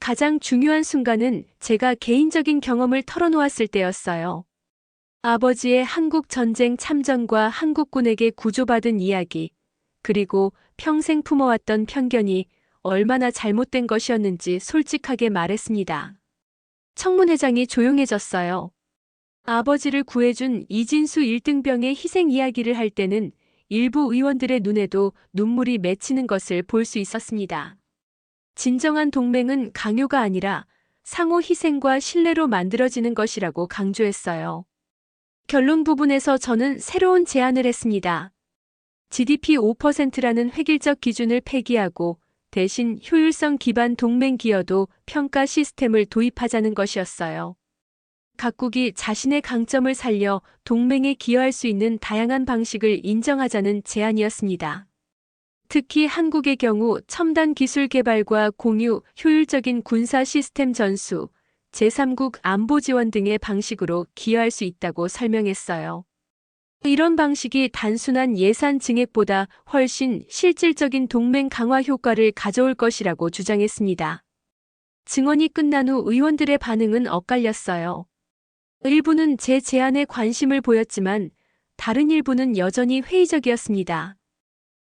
가장 중요한 순간은 제가 개인적인 경험을 털어놓았을 때였어요. 아버지의 한국 전쟁 참전과 한국군에게 구조받은 이야기, 그리고 평생 품어왔던 편견이 얼마나 잘못된 것이었는지 솔직하게 말했습니다. 청문회장이 조용해졌어요. 아버지를 구해준 이진수 1등병의 희생 이야기를 할 때는 일부 의원들의 눈에도 눈물이 맺히는 것을 볼 수 있었습니다. 진정한 동맹은 강요가 아니라 상호 희생과 신뢰로 만들어지는 것이라고 강조했어요. 결론 부분에서 저는 새로운 제안을 했습니다. GDP 5%라는 획일적 기준을 폐기하고 대신 효율성 기반 동맹 기여도 평가 시스템을 도입하자는 것이었어요. 각국이 자신의 강점을 살려 동맹에 기여할 수 있는 다양한 방식을 인정하자는 제안이었습니다. 특히 한국의 경우 첨단 기술 개발과 공유, 효율적인 군사 시스템 전수, 제3국 안보 지원 등의 방식으로 기여할 수 있다고 설명했어요. 이런 방식이 단순한 예산 증액보다 훨씬 실질적인 동맹 강화 효과를 가져올 것이라고 주장했습니다. 증언이 끝난 후 의원들의 반응은 엇갈렸어요. 일부는 제 제안에 관심을 보였지만 다른 일부는 여전히 회의적이었습니다.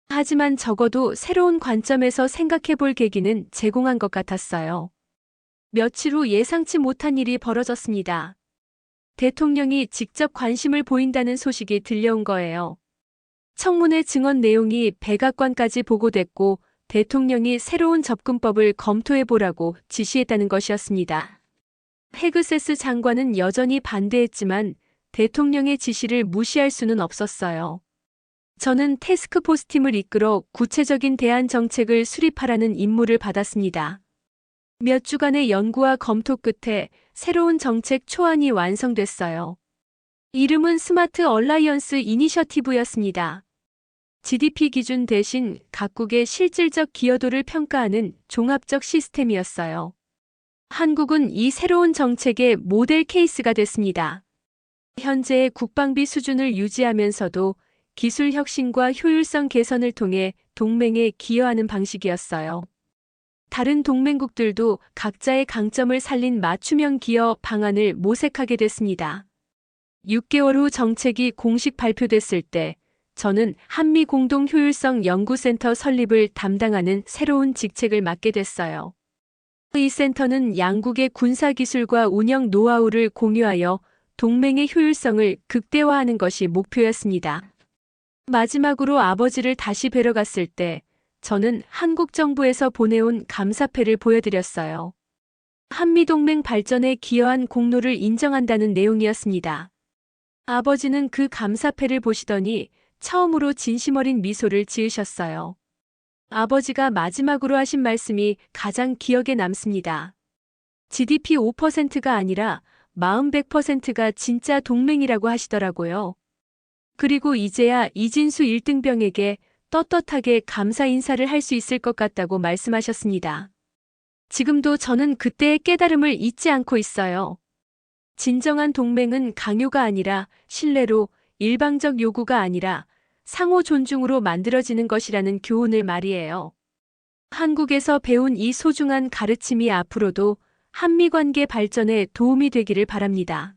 하지만 적어도 새로운 관점에서 생각해 볼 계기는 제공한 것 같았어요. 며칠 후 예상치 못한 일이 벌어졌습니다. 대통령이 직접 관심을 보인다는 소식이 들려온 거예요. 청문회 증언 내용이 백악관까지 보고됐고 대통령이 새로운 접근법을 검토해보라고 지시했다는 것이었습니다. 헤그세스 장관은 여전히 반대했지만 대통령의 지시를 무시할 수는 없었어요. 저는 태스크포스 팀을 이끌어 구체적인 대안 정책을 수립하라는 임무를 받았습니다. 몇 주간의 연구와 검토 끝에 새로운 정책 초안이 완성됐어요. 이름은 스마트 얼라이언스 이니셔티브였습니다. GDP 기준 대신 각국의 실질적 기여도를 평가하는 종합적 시스템이었어요. 한국은 이 새로운 정책의 모델 케이스가 됐습니다. 현재의 국방비 수준을 유지하면서도 기술 혁신과 효율성 개선을 통해 동맹에 기여하는 방식이었어요. 다른 동맹국들도 각자의 강점을 살린 맞춤형 기여 방안을 모색하게 됐습니다. 6개월 후 정책이 공식 발표됐을 때 저는 한미 공동 효율성 연구센터 설립을 담당하는 새로운 직책을 맡게 됐어요. 이 센터는 양국의 군사기술과 운영 노하우를 공유하여 동맹의 효율성을 극대화하는 것이 목표였습니다. 마지막으로 아버지를 다시 뵈러 갔을 때 저는 한국 정부에서 보내온 감사패를 보여드렸어요. 한미동맹 발전에 기여한 공로를 인정한다는 내용이었습니다. 아버지는 그 감사패를 보시더니 처음으로 진심 어린 미소를 지으셨어요. 아버지가 마지막으로 하신 말씀이 가장 기억에 남습니다. GDP 5%가 아니라 마음 100%가 진짜 동맹이라고 하시더라고요. 그리고 이제야 이진수 1등병에게 떳떳하게 감사 인사를 할 수 있을 것 같다고 말씀하셨습니다. 지금도 저는 그때의 깨달음을 잊지 않고 있어요. 진정한 동맹은 강요가 아니라 신뢰로, 일방적 요구가 아니라 상호 존중으로 만들어지는 것이라는 교훈을 말이에요. 한국에서 배운 이 소중한 가르침이 앞으로도 한미 관계 발전에 도움이 되기를 바랍니다.